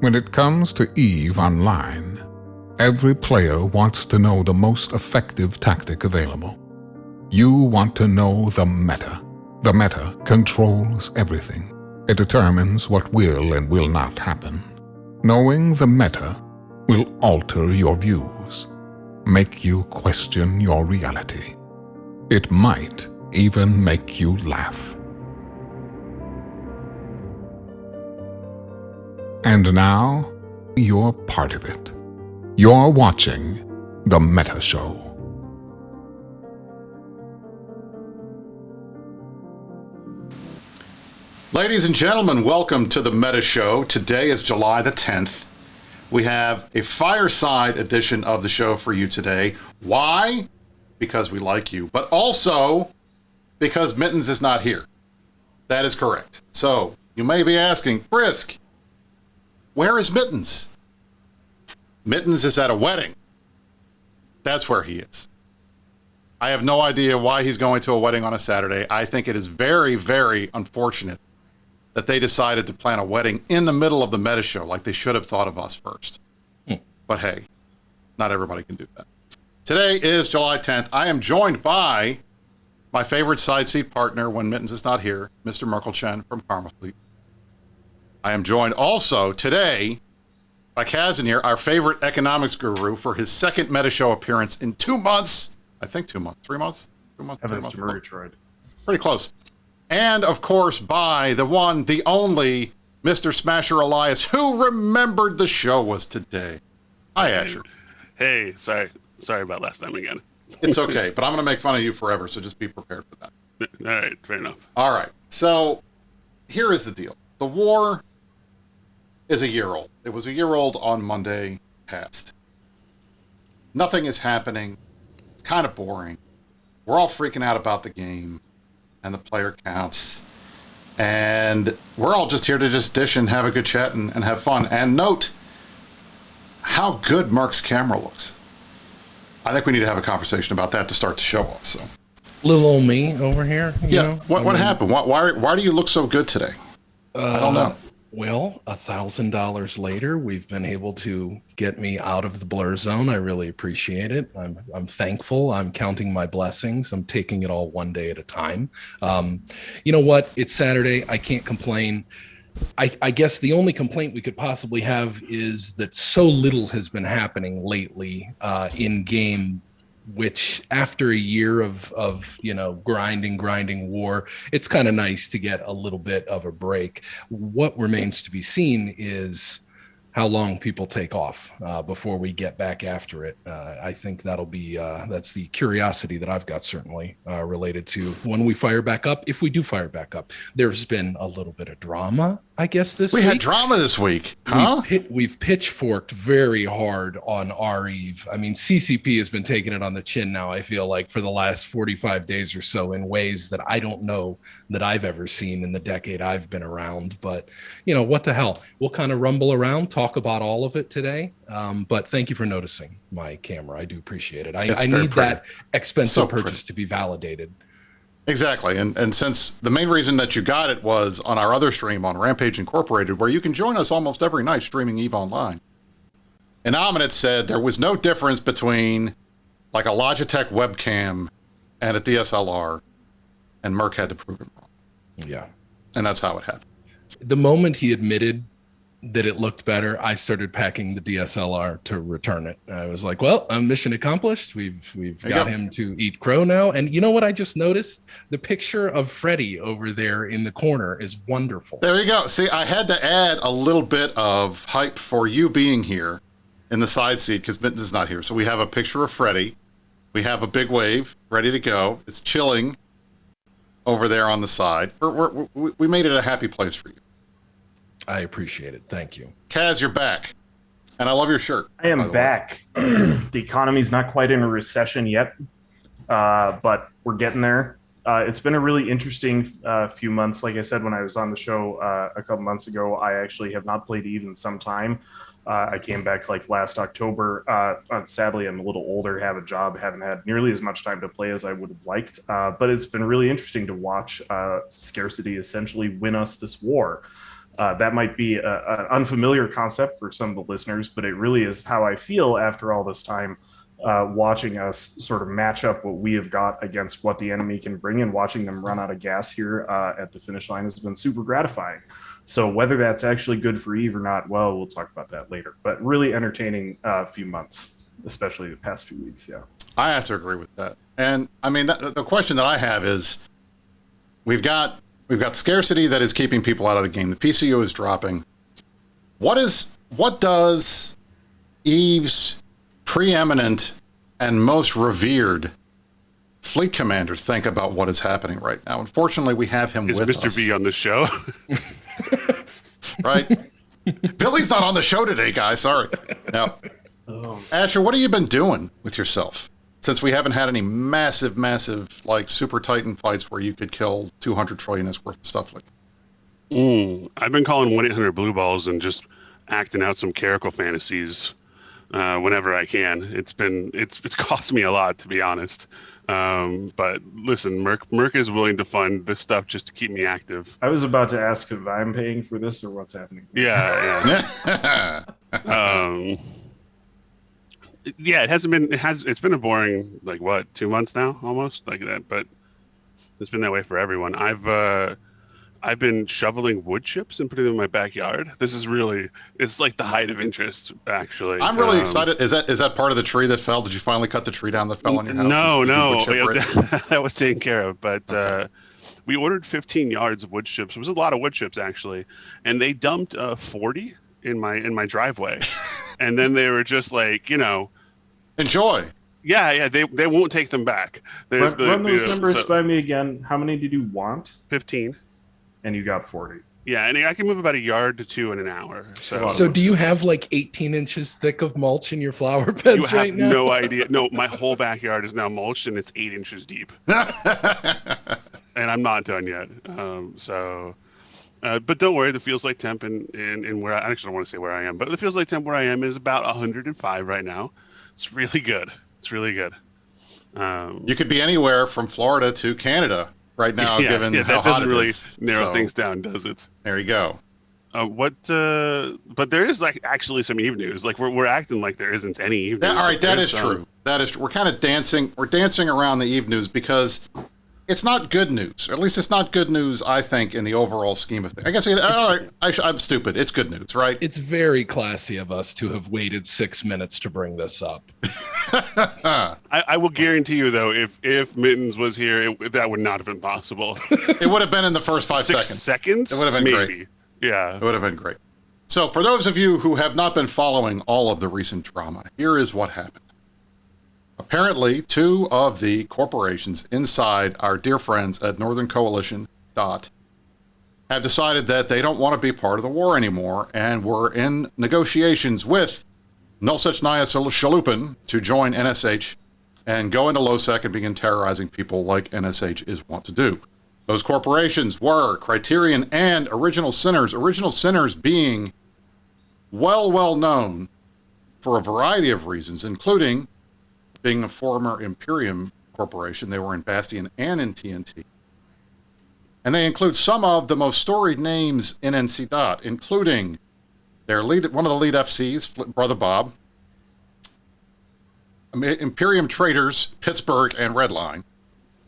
When it comes to EVE Online, every player wants to know the most effective tactic available. You want to know the meta. The meta controls everything. It determines what will and will not happen. Knowing the meta will alter your views, make you question your reality. It might even make you laugh. And now, you're part of it. You're watching The Meta Show. Ladies and gentlemen, welcome to The Meta Show. Today is July the 10th. We have a fireside edition of the show for you today. Why? Because we like you, but also because Mittens is not here. That is correct. So, you may be asking, Brisk, where is Mittens? Mittens is at a wedding. That's where he is. I have no idea why he's going to a wedding on a Saturday. I think it is very, very unfortunate that they decided to plan a wedding in the middle of the Meta Show, like they should have thought of us first. But hey, not everybody can do that. Today is July 10th. I am joined by my favorite side seat partner when Mittens is not here, Mr. Merkelchen from Karma Fleet. I am joined also today by Kazanir, our favorite economics guru, for his second Meta Show appearance in 2 months. I think 2 months, 3 months? 2 months, Heavens 3 to months. Murgatroyd. Pretty close. And, of course, by the one, the only, Mr. Smasher Elias, who remembered the show was today. Hi, Asher. Hey, sorry about last time again. It's okay, but I'm going to make fun of you forever, so just be prepared for that. All right, fair enough. All right, so here is the deal. The war is a year old. It was a year old on Monday past. Nothing is happening. It's kind of boring. We're all freaking out about the game and the player counts. And we're all just here to just dish and have a good chat and have fun. And note how good Merk's camera looks. I think we need to have a conversation about that to start the show off. So, little old me over here. You know? What happened? Why do you look so good today? I don't know. Well, $1,000 later, we've been able to get me out of the blur zone. I really appreciate it. I'm thankful. I'm counting my blessings. I'm taking it all one day at a time. You know what? It's Saturday. I can't complain. I guess the only complaint we could possibly have is that so little has been happening lately in game, which after a year of grinding war, it's kind of nice to get a little bit of a break. What remains to be seen is how long people take off before we get back after it. I think that'll be that's the curiosity that I've got, certainly related to when we fire back up. If we do fire back up, there's been a little bit of drama, I guess, this week. We had drama this week, huh? We've pitchforked very hard on our Eve. I mean, CCP has been taking it on the chin now, I feel like, for the last 45 days or so in ways that I don't know that I've ever seen in the decade I've been around. But, you know, what the hell? We'll kind of rumble around, talk about all of it today. But thank you for noticing my camera. I do appreciate it. I need that expensive purchase to be validated. Exactly. And since the main reason that you got it was on our other stream on Rampage Incorporated, where you can join us almost every night streaming EVE Online. And Aminet said there was no difference between like a Logitech webcam and a DSLR, and Merk had to prove it wrong. Yeah. And that's how it happened. The moment he admitted that it looked better, I started packing the DSLR to return it. I was like, well, mission accomplished. We've got him to eat crow now. And you know what I just noticed? The picture of Freddy over there in the corner is wonderful. There you go. See, I had to add a little bit of hype for you being here in the side seat because Mittens is not here. So we have a picture of Freddy. We have a big wave ready to go. It's chilling over there on the side. We made it a happy place for you. I appreciate it. Thank you. Kaz, you're back. And I love your shirt. I am back. The economy's not quite in a recession yet, but we're getting there. It's been a really interesting few months. Like I said, when I was on the show a couple months ago, I actually have not played EVE in some time. I came back like last October. Sadly, I'm a little older, have a job, haven't had nearly as much time to play as I would have liked. But it's been really interesting to watch scarcity essentially win us this war. That might be an unfamiliar concept for some of the listeners, but it really is how I feel after all this time, watching us sort of match up what we have got against what the enemy can bring, and watching them run out of gas here at the finish line has been super gratifying. So whether that's actually good for Eve or not, well, we'll talk about that later. But really entertaining few months, especially the past few weeks. Yeah, I have to agree with that. And I mean, the question that I have is, we've got scarcity that is keeping people out of the game. The PCU is dropping. What does Eve's preeminent and most revered fleet commander think about what is happening right now? Unfortunately, we have him with Mr. us. B on the show? Right? Billy's not on the show today, guys. Sorry. Now, Asher, what have you been doing with yourself since we haven't had any massive, like super Titan fights where you could kill 200 trillion worth of stuff like that? I've been calling 1-800 Blue Balls and just acting out some Caracal fantasies whenever I can. It's cost me a lot, to be honest. But listen, Merk is willing to fund this stuff just to keep me active. I was about to ask if I'm paying for this or what's happening. Yeah. Yeah, it's been a boring, like, what, 2 months now, almost like that, but it's been that way for everyone. I've been shoveling wood chips and putting them in my backyard. It's like the height of interest, actually. I'm really excited. Is that part of the tree that fell? Did you finally cut the tree down that fell on your house? No. Right? That was taken care of. But we ordered 15 yards of wood chips. It was a lot of wood chips, actually. And they dumped 40 in my driveway. And then they were just like, enjoy. Yeah, they won't take them back. Run those numbers by me again. How many did you want? 15. And you got 40. Yeah, and I can move about a yard to 2 in an hour. So do you have like 18 inches thick of mulch in your flower beds right now? No idea. No, my whole backyard is now mulched and it's 8 inches deep. And I'm not done yet. But don't worry, the feels like temp in where I actually don't want to say where I am, but the feels like temp where I am is about 105 right now. It's really good. You could be anywhere from Florida to Canada right now, given how hot it is. That doesn't really narrow things down, does it? There you go. But there is like actually some Eve news. Like we're acting like there isn't any Eve news. All right, that is true. That is. We're kind of dancing. We're dancing around the Eve news because it's not good news. At least it's not good news, I think, in the overall scheme of things. I guess. All right, I'm stupid. It's good news, right? It's very classy of us to have waited 6 minutes to bring this up. I will guarantee you, though, if Mittens was here, that would not have been possible. It would have been in the first 5 seconds. Seconds? It would have been great. Yeah. It would have been great. So for those of you who have not been following all of the recent drama, here is what happened. Apparently, 2 of the corporations inside our dear friends at Northern Coalition DOT have decided that they don't want to be part of the war anymore, and were in negotiations with Nulsechnaya Shalupin to join NSH and go into LOSEC and begin terrorizing people like NSH is wont to do. Those corporations were Criterion and Original Sinners. Original Sinners being well known for a variety of reasons, including being a former Imperium corporation. They were in Bastion and in TNT. And they include some of the most storied names in ncdot, including their lead, one of the lead FCs, Brother Bob, Imperium Traders, Pittsburgh and Redline,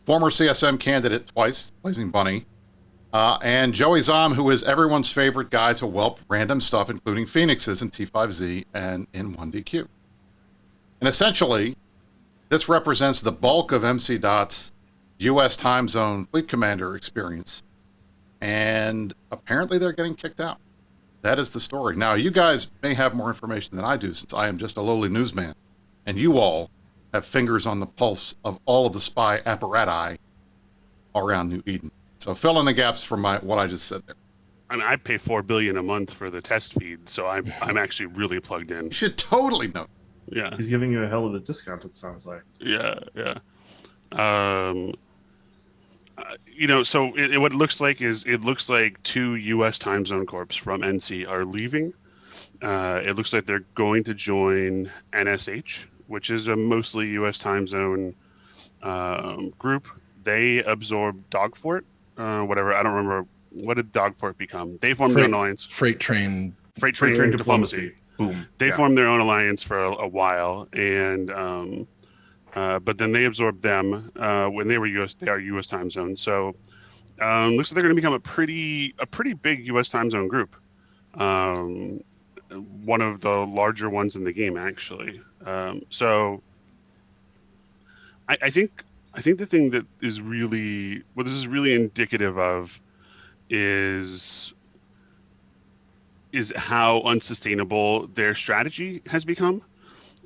former CSM candidate twice, Blazing Bunny, and Joey Zom, who is everyone's favorite guy to whelp random stuff, including Phoenixes in T5Z and in 1DQ. And essentially, this represents the bulk of ncdot's U.S. time zone fleet commander experience. And apparently they're getting kicked out. That is the story. Now, you guys may have more information than I do, since I am just a lowly newsman. And you all have fingers on the pulse of all of the spy apparati around New Eden. So fill in the gaps from what I just said there. I mean, I pay $4 billion a month for the test feed, so I'm actually really plugged in. You should totally know. Yeah. He's giving you a hell of a discount, it sounds like. Yeah. So what it looks like is 2 U.S. time zone corps from NC are leaving. It looks like they're going to join NSH, which is a mostly U.S. time zone group. They absorbed Dogfort, whatever. I don't remember what did Dogport become? They formed their own alliance. Freight train Diplomacy. Boom. They formed their own alliance for a while, and but then they absorbed them when they were U.S. They are U.S. time zone. So looks like they're going to become a pretty big U.S. time zone group. One of the larger ones in the game, actually. So I think the thing that is really what this is really indicative of is how unsustainable their strategy has become.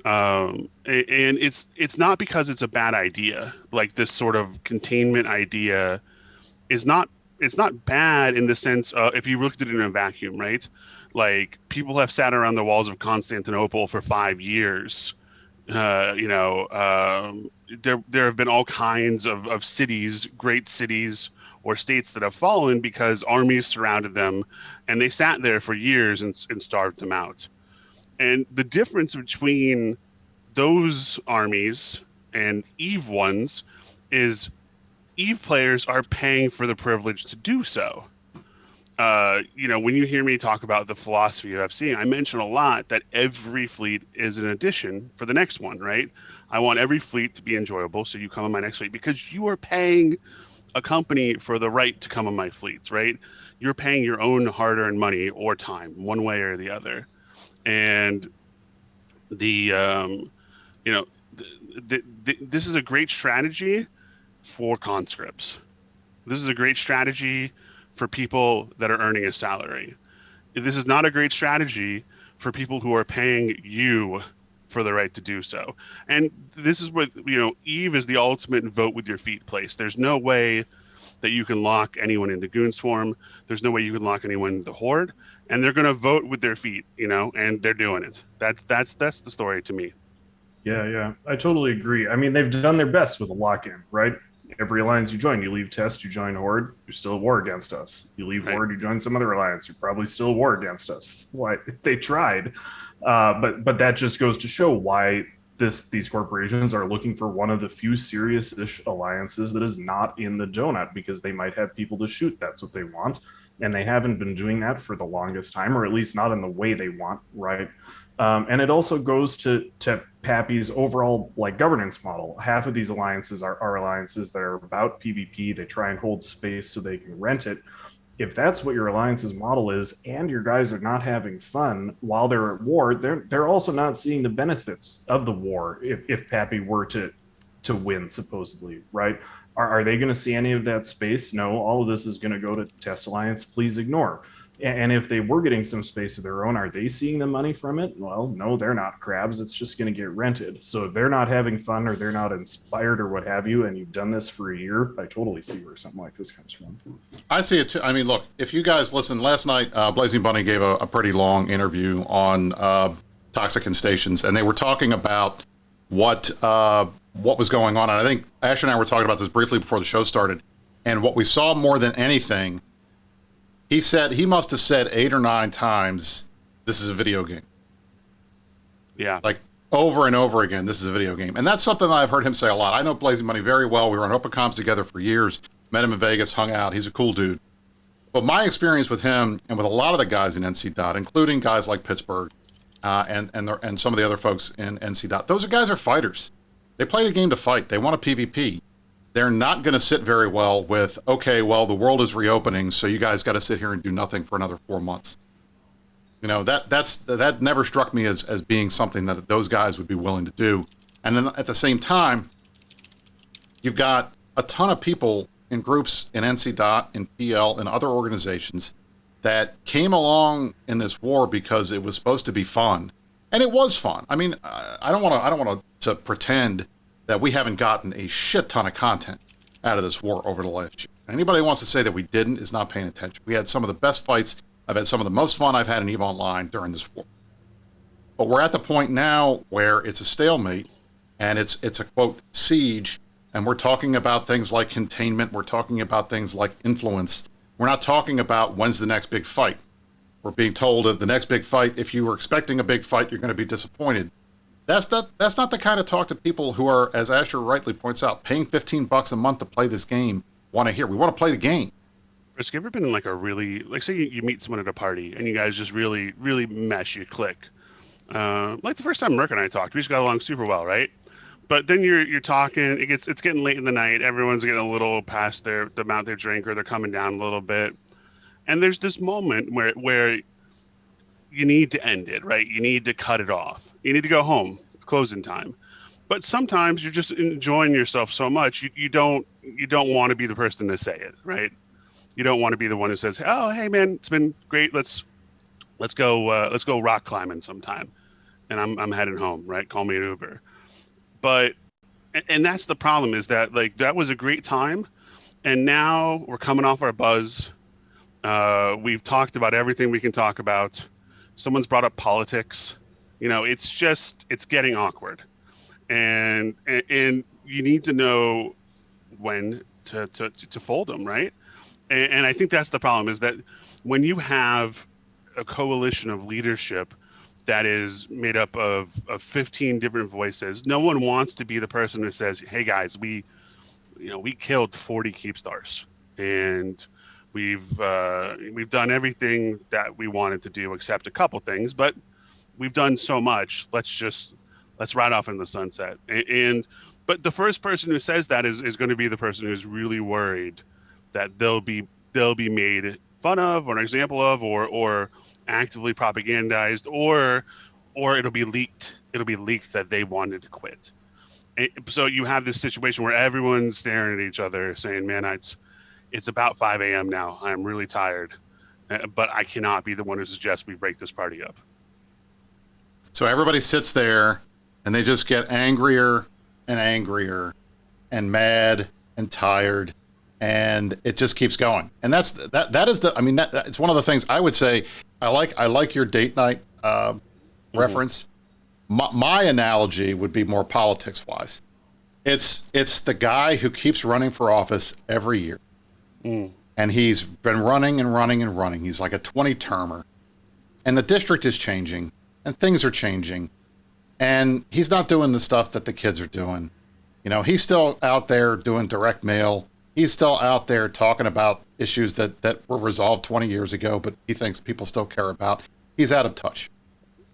And it's not because it's a bad idea. Like, this sort of containment idea is not, it's not bad in the sense if you looked at it in a vacuum, right? Like, people have sat around the walls of Constantinople for 5 years. There have been all kinds of cities, great cities or states that have fallen because armies surrounded them, and they sat there for years and starved them out. And the difference between those armies and EVE ones is EVE players are paying for the privilege to do so. When you hear me talk about the philosophy of FC, I mention a lot that every fleet is an addition for the next one, right? I want every fleet to be enjoyable, so you come on my next fleet because you are paying a company for the right to come on my fleets, right? You're paying your own hard-earned money or time, one way or the other. And this is a great strategy for conscripts. This is a great strategy for people that are earning a salary. This is not a great strategy for people who are paying you for the right to do so. And this is what, EVE is the ultimate vote with your feet place. There's no way that you can lock anyone in the Goon Swarm. There's no way you can lock anyone in the Horde. And they're going to vote with their feet, and they're doing it. That's the story to me. Yeah, I totally agree. I mean, they've done their best with a lock-in, right? Every alliance you join, you leave Test, you join Horde, you're still at war against us. You leave Horde, you join some other alliance, you're probably still at war against us. Why? They tried. But that just goes to show why these corporations are looking for one of the few serious-ish alliances that is not in the donut, because they might have people to shoot. That's what they want. And they haven't been doing that for the longest time, or at least not in the way they want, right? And it also goes to Pappy's overall governance model. Half of these alliances are alliances that are about PvP. They try and hold space so they can rent it. If that's what your alliance's model is, and your guys are not having fun while they're at war, they're also not seeing the benefits of the war. If Pappy were to win, supposedly, right? Are they going to see any of that space? No, all of this is going to go to Test Alliance. Please ignore. And if they were getting some space of their own, are they seeing the money from it? Well, no, they're not, crabs. It's just going to get rented. So if they're not having fun, or they're not inspired, or what have you, and you've done this for a year, I totally see where something like this comes from. I see it too. I mean, look, if you guys listen, last night, Blazing Bunny gave a pretty long interview on toxic installations, and they were talking about what was going on. And I think Ash and I were talking about this briefly before the show started. And what we saw more than anything, he said he must have said 8 or 9 times, "This is a video game." Yeah. Like over and over again, "This is a video game." And that's something that I've heard him say a lot. I know Blazing Money very well. We were on Open Comms together for years. Met him in Vegas, hung out. He's a cool dude. But my experience with him and with a lot of the guys in ncdot, including guys like Pittsburgh and some of the other folks in ncdot, those guys are fighters. They play the game to fight. They want a PvP. They're not going to sit very well with, okay, well, the world is reopening, so you guys got to sit here and do nothing for another 4 months. That never struck me as being something that those guys would be willing to do. And then at the same time, you've got a ton of people in groups in ncdot, in PL, and other organizations that came along in this war because it was supposed to be fun. And it was fun. I mean, I don't want to pretend that we haven't gotten a shit ton of content out of this war over the last year. Anybody who wants to say that we didn't is not paying attention. We had some of the best fights. I've had some of the most fun I've had in EVE Online during this war. But we're at the point now where it's a stalemate, and it's a, quote, siege, and we're talking about things like containment. We're talking about things like influence. We're not talking about when's the next big fight. We're being told that the next big fight, if you were expecting a big fight, you're going to be disappointed. That's not the kind of talk that people who are, as Asher rightly points out, paying $15 a month to play this game want to hear. We want to play the game. Chris, have you ever been in like a really, like say you meet someone at a party and you guys just really, really mesh, you click. Like the first time Merk and I talked, we just got along super well, right? But then you're talking, it's getting late in the night, everyone's getting a little past the amount they drink, or they're coming down a little bit. And there's this moment where you need to end it, right? You need to cut it off. You need to go home. It's closing time. But sometimes you're just enjoying yourself so much, you don't want to be the person to say it, right? You don't want to be the one who says, "Oh, hey man, it's been great. Let's go rock climbing sometime." And I'm heading home, right? Call me an Uber. But and that's the problem, is that like that was a great time, and now we're coming off our buzz. We've talked about everything we can talk about. Someone's brought up politics. It's getting awkward, and you need to know when to fold them, right? And I think that's the problem, is that when you have a coalition of leadership that is made up of 15 different voices, no one wants to be the person who says, "Hey guys, we killed 40 keep stars, and we've done everything that we wanted to do except a couple things, but we've done so much. Let's ride off in the sunset." But the first person who says that is going to be the person who's really worried that they'll be made fun of, or an example of, or actively propagandized, or it'll be leaked. It'll be leaked that they wanted to quit. So you have this situation where everyone's staring at each other saying, "Man, it's about 5 a.m. now. I'm really tired, but I cannot be the one who suggests we break this party up." So everybody sits there and they just get angrier and angrier and mad and tired, and it just keeps going. And it's one of the things I would say. I like your date night reference. My analogy would be more politics wise. It's the guy who keeps running for office every year. And he's been running and running and running. He's like a 20-termer. And the district is changing, and things are changing. And he's not doing the stuff that the kids are doing. He's still out there doing direct mail. He's still out there talking about issues that were resolved 20 years ago, but he thinks people still care about. He's out of touch.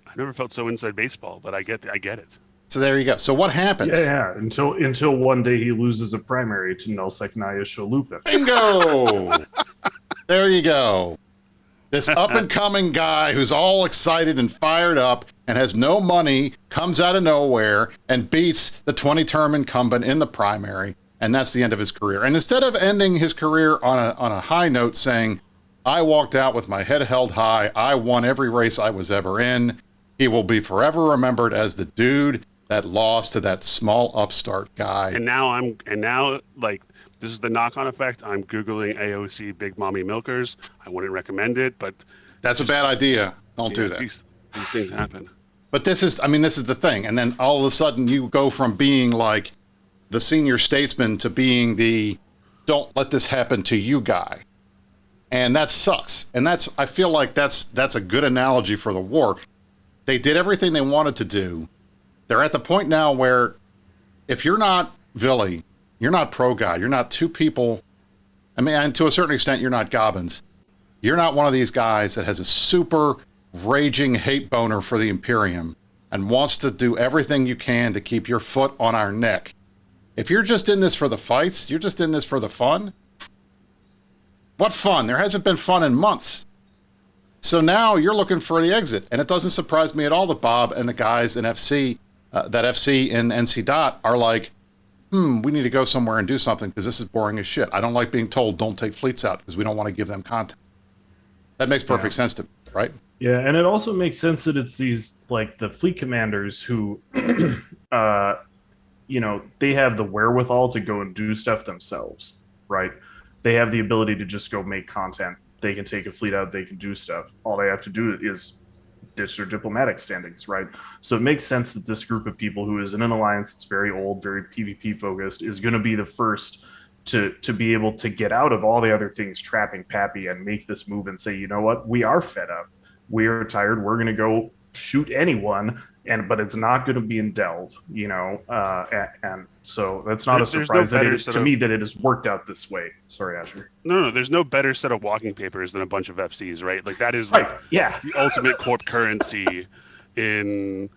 I never felt so inside baseball, but I get it. So there you go. So what happens? Yeah. Until one day he loses a primary to Nelsecnaya Shalupin. Bingo! There you go. This up-and-coming guy who's all excited and fired up and has no money comes out of nowhere and beats the 20-term incumbent in the primary, and that's the end of his career. And instead of ending his career on a high note saying, "I walked out with my head held high, I won every race I was ever in," he will be forever remembered as the dude that lost to that small upstart guy. And now this is the knock-on effect. I'm Googling AOC Big Mommy Milkers. I wouldn't recommend it, but that's a bad idea. Don't do that. These things happen. But this is the thing. And then all of a sudden you go from being like the senior statesman to being the "don't let this happen to you" guy. And that sucks. And I feel like that's a good analogy for the war. They did everything they wanted to do. They're at the point now where if you're not Villy, you're not pro-guy, you're not two people, and to a certain extent, you're not Gobbins. You're not one of these guys that has a super raging hate boner for the Imperium and wants to do everything you can to keep your foot on our neck. If you're just in this for the fights, you're just in this for the fun. What fun? There hasn't been fun in months. So now you're looking for the exit. And it doesn't surprise me at all that Bob and the guys in FC and ncdot are like, we need to go somewhere and do something because this is boring as shit. I don't like being told don't take fleets out because we don't want to give them content. That makes perfect sense to me, right? Yeah, and it also makes sense that it's these, like, the fleet commanders who, they have the wherewithal to go and do stuff themselves, right? They have the ability to just go make content. They can take a fleet out, they can do stuff. All they have to do is ditch their diplomatic standings, right? So it makes sense that this group of people who is in an alliance that's very old, very PvP focused, is going to be the first to be able to get out of all the other things trapping Pappy and make this move and say, you know what, we are fed up. We are tired. We're going to go shoot anyone, but it's not going to be in Delve, and so that's not a There's no surprise that better it, set to of me that it has worked out this way. Sorry, Asher. no, there's no better set of walking papers than a bunch of FCs, right? Like that is Right. like Yeah. the ultimate corp currency in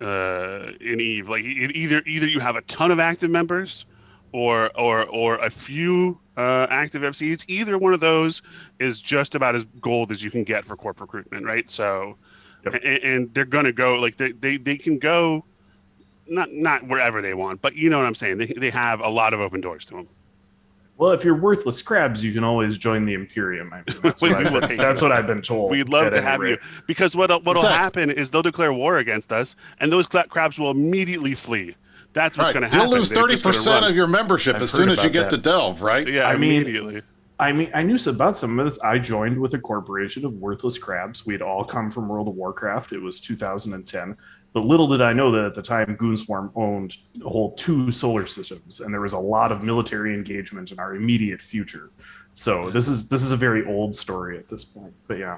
Eve. Like either you have a ton of active members or a few active FCs. Either one of those is just about as gold as you can get for corp recruitment, right? So Yep. and they're gonna go like they can go not wherever they want, but you know what I'm saying. They have a lot of open doors to them. Well, if you're worthless crabs, you can always join the Imperium. I mean, that's We what will take that's you. what I've been told. We'd love at to any have you rate. because what'll Exactly. happen is they'll declare war against us, and those crabs will immediately flee. That's what's going to happen. You'll lose They're just gonna 30% run. of your membership I've as heard soon as you about get that. to Delve, right? Yeah, I mean- immediately. I mean, I knew about some of this. I joined with a corporation of worthless crabs. We had all come from World of Warcraft. It was 2010. But little did I know that at the time, Goonswarm owned a whole 2 solar systems, and there was a lot of military engagement in our immediate future. So this is a very old story at this point. But yeah,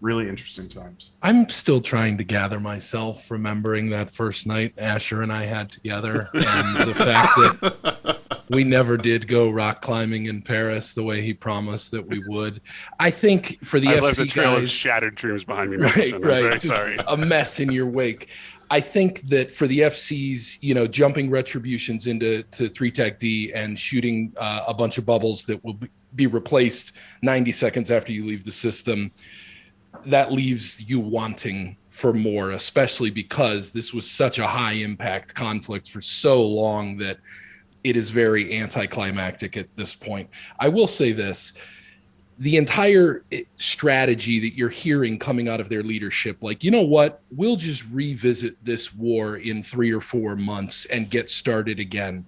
really interesting times. I'm still trying to gather myself, remembering that first night Asher and I had together, and the fact that we never did go rock climbing in Paris the way he promised that we would. I think for the I FC left a trail of guys, shattered dreams behind me. right, I'm very just sorry. a mess in your wake. I think that for the FCs, jumping retributions into 3-Tech D and shooting a bunch of bubbles that will be replaced 90 seconds after you leave the system, that leaves you wanting for more, especially because this was such a high impact conflict for so long that it is very anticlimactic at this point. I will say this. The entire strategy that you're hearing coming out of their leadership, like, you know what, we'll just revisit this war in 3 or 4 months and get started again.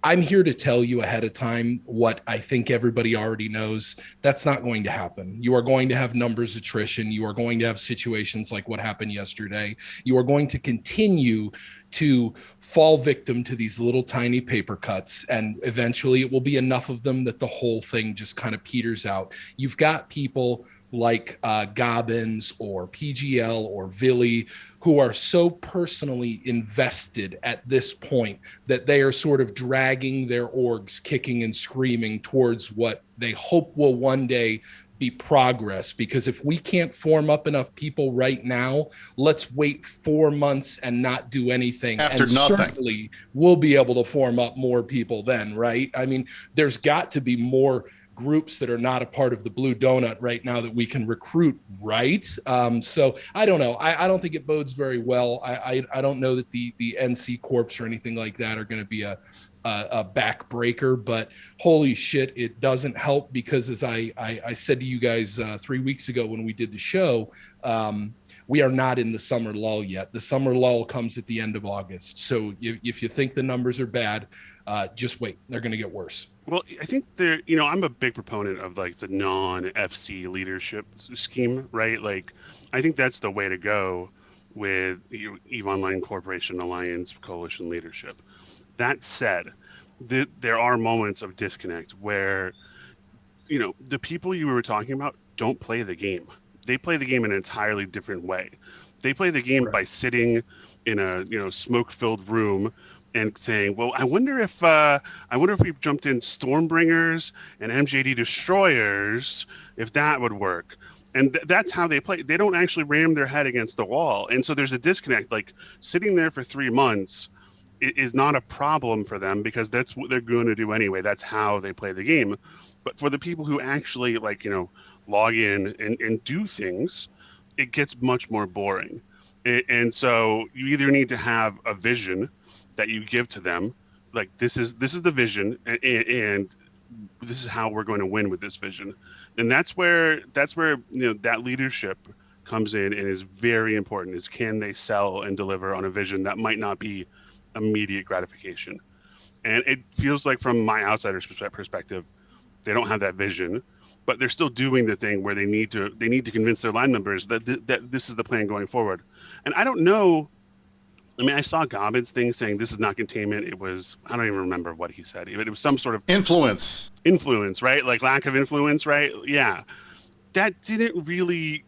I'm here to tell you ahead of time what I think everybody already knows. That's not going to happen. You are going to have numbers attrition. You are going to have situations like what happened yesterday. You are going to continue to fall victim to these little tiny paper cuts, and eventually it will be enough of them that the whole thing just kind of peters out. You've got people like Gobbins or PGL or Villy, who are so personally invested at this point that they are sort of dragging their orgs kicking and screaming towards what they hope will one day be progress. Because if we can't form up enough people right now, let's wait 4 months and not do anything. After and nothing. Certainly we'll be able to form up more people then, right? I mean, there's got to be more groups that are not a part of the Blue Donut right now that we can recruit, right? So I don't know. I don't think it bodes very well. I don't know that the NC Corps or anything like that are going to be a backbreaker, but holy shit, it doesn't help because as I said to you guys 3 weeks ago when we did the show, we are not in the summer lull yet. The summer lull comes at the end of August. So if you think the numbers are bad, just wait. They're going to get worse. Well, I think I'm a big proponent of like the non-FC leadership scheme, right? Like, I think that's the way to go with EVE Online Corporation Alliance Coalition leadership. That said, there are moments of disconnect where, the people you were talking about don't play the game. They play the game in an entirely different way. They play the game by sitting in a smoke-filled room and saying, "Well, I wonder if we jumped in Stormbringers and MJD destroyers, if that would work." And that's how they play. They don't actually ram their head against the wall, and so there's a disconnect. Like sitting there for 3 months is not a problem for them because that's what they're going to do anyway. That's how they play the game. But for the people who actually log in and do things, it gets much more boring. And so you either need to have a vision that you give to them, like this is the vision, and this is how we're going to win with this vision. And that's where that leadership comes in and is very important. Is can they sell and deliver on a vision that might not be immediate gratification? And it feels like from my outsider's perspective, they don't have that vision, but they're still doing the thing where they need to convince their line members that this is the plan going forward. And I don't know. I mean, I saw Gobbins thing saying this is not containment. It was, I don't even remember what he said. It was some sort of influence, right? Like lack of influence, right? Yeah. That didn't really,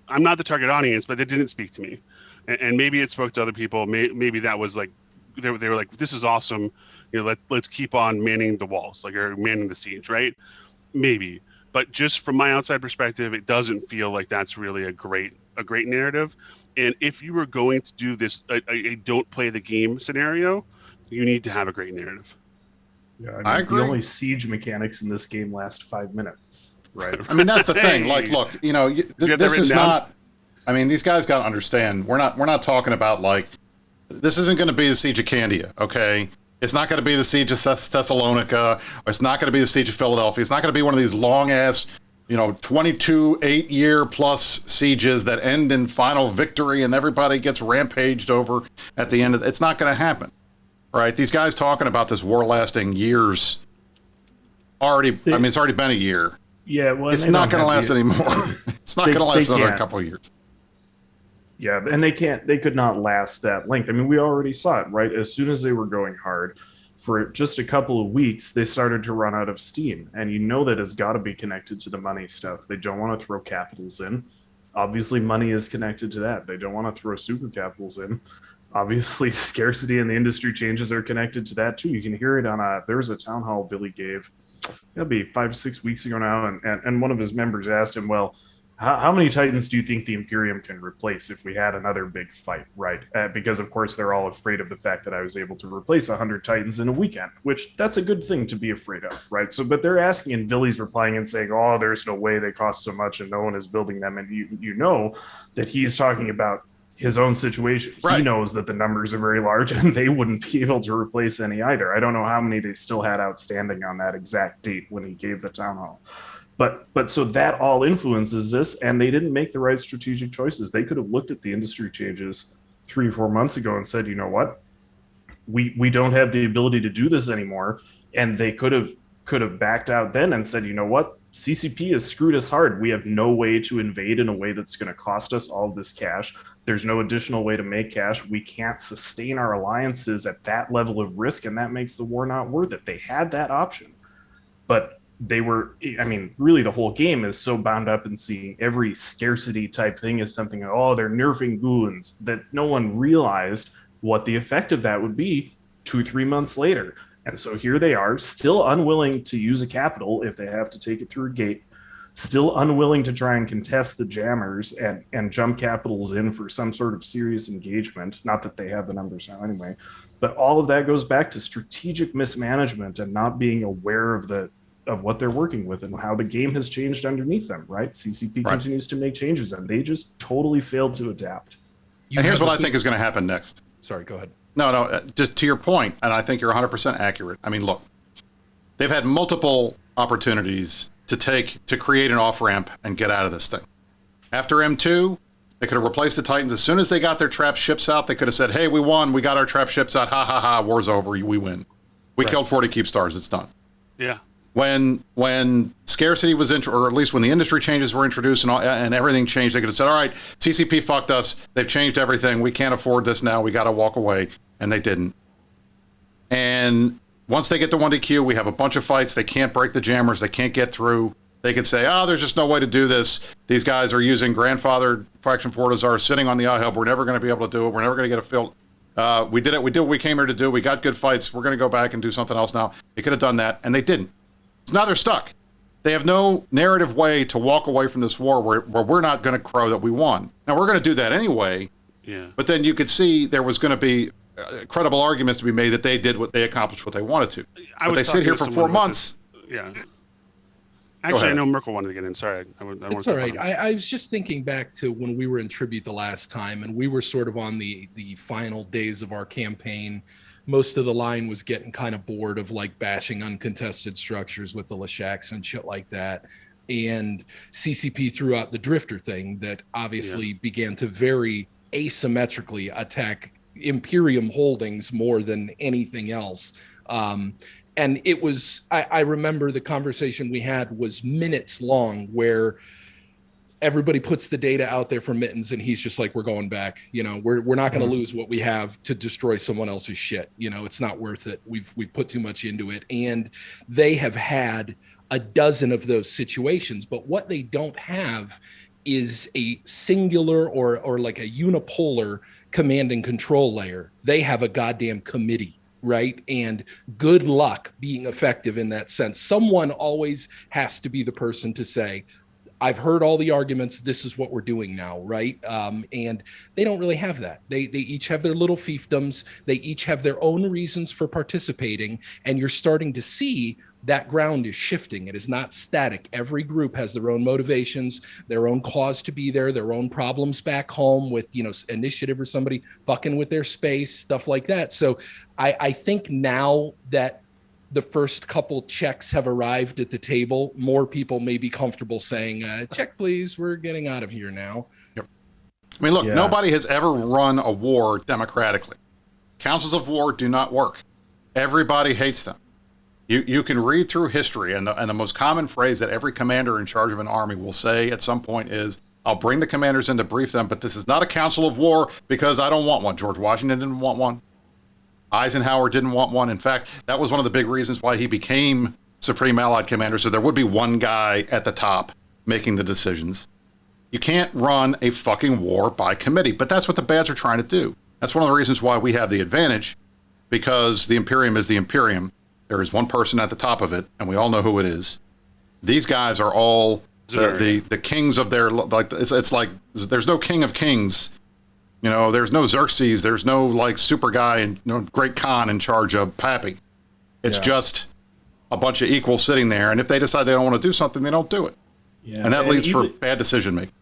I'm not the target audience, but it didn't speak to me. And maybe it spoke to other people. Maybe that was like, they were like, this is awesome. Let's keep on manning the walls, like, or manning the siege, right? Maybe. But just from my outside perspective, it doesn't feel like that's really a great narrative. And if you were going to do this, a don't play the game scenario, you need to have a great narrative. Yeah, I agree. The only siege mechanics in this game last 5 minutes, right? I mean, that's the thing. Like, look, this is not. I mean, these guys got to understand. We're not talking about, like, this isn't going to be the siege of Candia, okay? It's not going to be the siege of Thessalonica. Or it's not going to be the siege of Philadelphia. It's not going to be one of these long ass, 22 8-year plus sieges that end in final victory and everybody gets rampaged over at the end of. It's not going to happen, right? These guys talking about this war lasting years. It's already been a year. Yeah, well, it's not going to last anymore. It's not going to last another couple of years. Yeah, and they could not last that length. I mean, we already saw it, right? As soon as they were going hard, for just a couple of weeks, they started to run out of steam. And that has got to be connected to the money stuff. They don't want to throw capitals in. Obviously, money is connected to that. They don't want to throw super capitals in. Obviously, scarcity and the industry changes are connected to that too. You can hear it on there was a town hall Billy gave, it'll be 5 or 6 weeks ago now, and one of his members asked him, well, how many Titans do you think the Imperium can replace if we had another big fight, right? Because, of course, they're all afraid of the fact that I was able to replace 100 Titans in a weekend, which that's a good thing to be afraid of, right? So, but they're asking, and Billy's replying and saying, oh, there's no way they cost so much and no one is building them. And you know that he's talking about his own situation. Right. He knows that the numbers are very large and they wouldn't be able to replace any either. I don't know how many they still had outstanding on that exact date when he gave the town hall. But so that all influences this, and they didn't make the right strategic choices. They could have looked at the industry changes 3 or 4 months ago and said, you know what, we don't have the ability to do this anymore. And they could have backed out then and said, you know what, CCP has screwed us hard. We have no way to invade in a way that's going to cost us all this cash. There's no additional way to make cash. We can't sustain our alliances at that level of risk, and that makes the war not worth it. They had that option, but really the whole game is so bound up in seeing every scarcity type thing as something, oh, they're nerfing goons, that no one realized what the effect of that would be 2-3 months later. And so here they are, still unwilling to use a capital if they have to take it through a gate, still unwilling to try and contest the jammers and jump capitals in for some sort of serious engagement. Not that they have the numbers now anyway, but all of that goes back to strategic mismanagement and not being aware of what they're working with and how the game has changed underneath them, right? CCP continues to make changes and they just totally failed to adapt. And here's what I think is going to happen next. Sorry, go ahead. No, just to your point, and I think you're 100% accurate. I mean, look, they've had multiple opportunities to create an off-ramp and get out of this thing. After M2, they could have replaced the Titans. As soon as they got their trap ships out, they could have said, hey, we won. We got our trap ships out. Ha, ha, ha. War's over. We win. We killed 40 Keep Stars. It's done. Yeah. When scarcity was or at least when the industry changes were introduced and everything changed, they could have said, all right, CCP fucked us. They've changed everything. We can't afford this now. We got to walk away. And they didn't. And once they get to 1DQ, we have a bunch of fights. They can't break the jammers. They can't get through. They could say, oh, there's just no way to do this. These guys are using grandfathered Faction Fortizar sitting on the iHub. We're never going to be able to do it. We're never going to get a field. We did it. We did what we came here to do. We got good fights. We're going to go back and do something else now. They could have done that, and they didn't. So now they're stuck. They have no narrative way to walk away from this war where we're not going to crow that we won. Now, we're going to do that anyway. Yeah. But then you could see there was going to be credible arguments to be made that they did what they accomplished what they wanted to. But they sit here for 4 months. Yeah. Actually, I know Merkel wanted to get in. Sorry. It's all right. I was just thinking back to when we were in Tribute the last time, and we were sort of on the final days of our campaign. Most of the line was getting kind of bored of like bashing uncontested structures with the Lashaks and shit like that. And CCP threw out the Drifter thing that obviously began to very asymmetrically attack Imperium holdings more than anything else. And it was, I remember the conversation we had was minutes long where everybody puts the data out there for Mittens and he's just like, we're going back, we're not going to lose what we have to destroy someone else's shit. It's not worth it. We've put too much into it. And they have had a dozen of those situations, but what they don't have is a singular or like a unipolar command and control layer. They have a goddamn committee, right? And good luck being effective in that sense. Someone always has to be the person to say, I've heard all the arguments. This is what we're doing now, right? And they don't really have that. They each have their little fiefdoms. They each have their own reasons for participating. And you're starting to see that ground is shifting. It is not static. Every group has their own motivations, their own cause to be there, their own problems back home with, initiative or somebody fucking with their space, stuff like that. So I think now that the first couple checks have arrived at the table, more people may be comfortable saying, check, please, we're getting out of here now. Yep. I mean, look, nobody has ever run a war democratically. Councils of war do not work. Everybody hates them. You can read through history, and the most common phrase that every commander in charge of an army will say at some point is, I'll bring the commanders in to brief them, but this is not a council of war because I don't want one. George Washington didn't want one. Eisenhower didn't want one. In fact, that was one of the big reasons why he became Supreme Allied Commander, so there would be one guy at the top making the decisions. You can't run a fucking war by committee, but that's what the bads are trying to do. That's one of the reasons why we have the advantage, because the Imperium is the Imperium. There is one person at the top of it, and we all know who it is. These guys are all the kings of their, like, it's like there's no king of kings. There's no Xerxes, there's no like super guy and great Khan in charge of Pappy. It's just a bunch of equals sitting there, and if they decide they don't want to do something, they don't do it. Yeah. And that leads for bad decision making.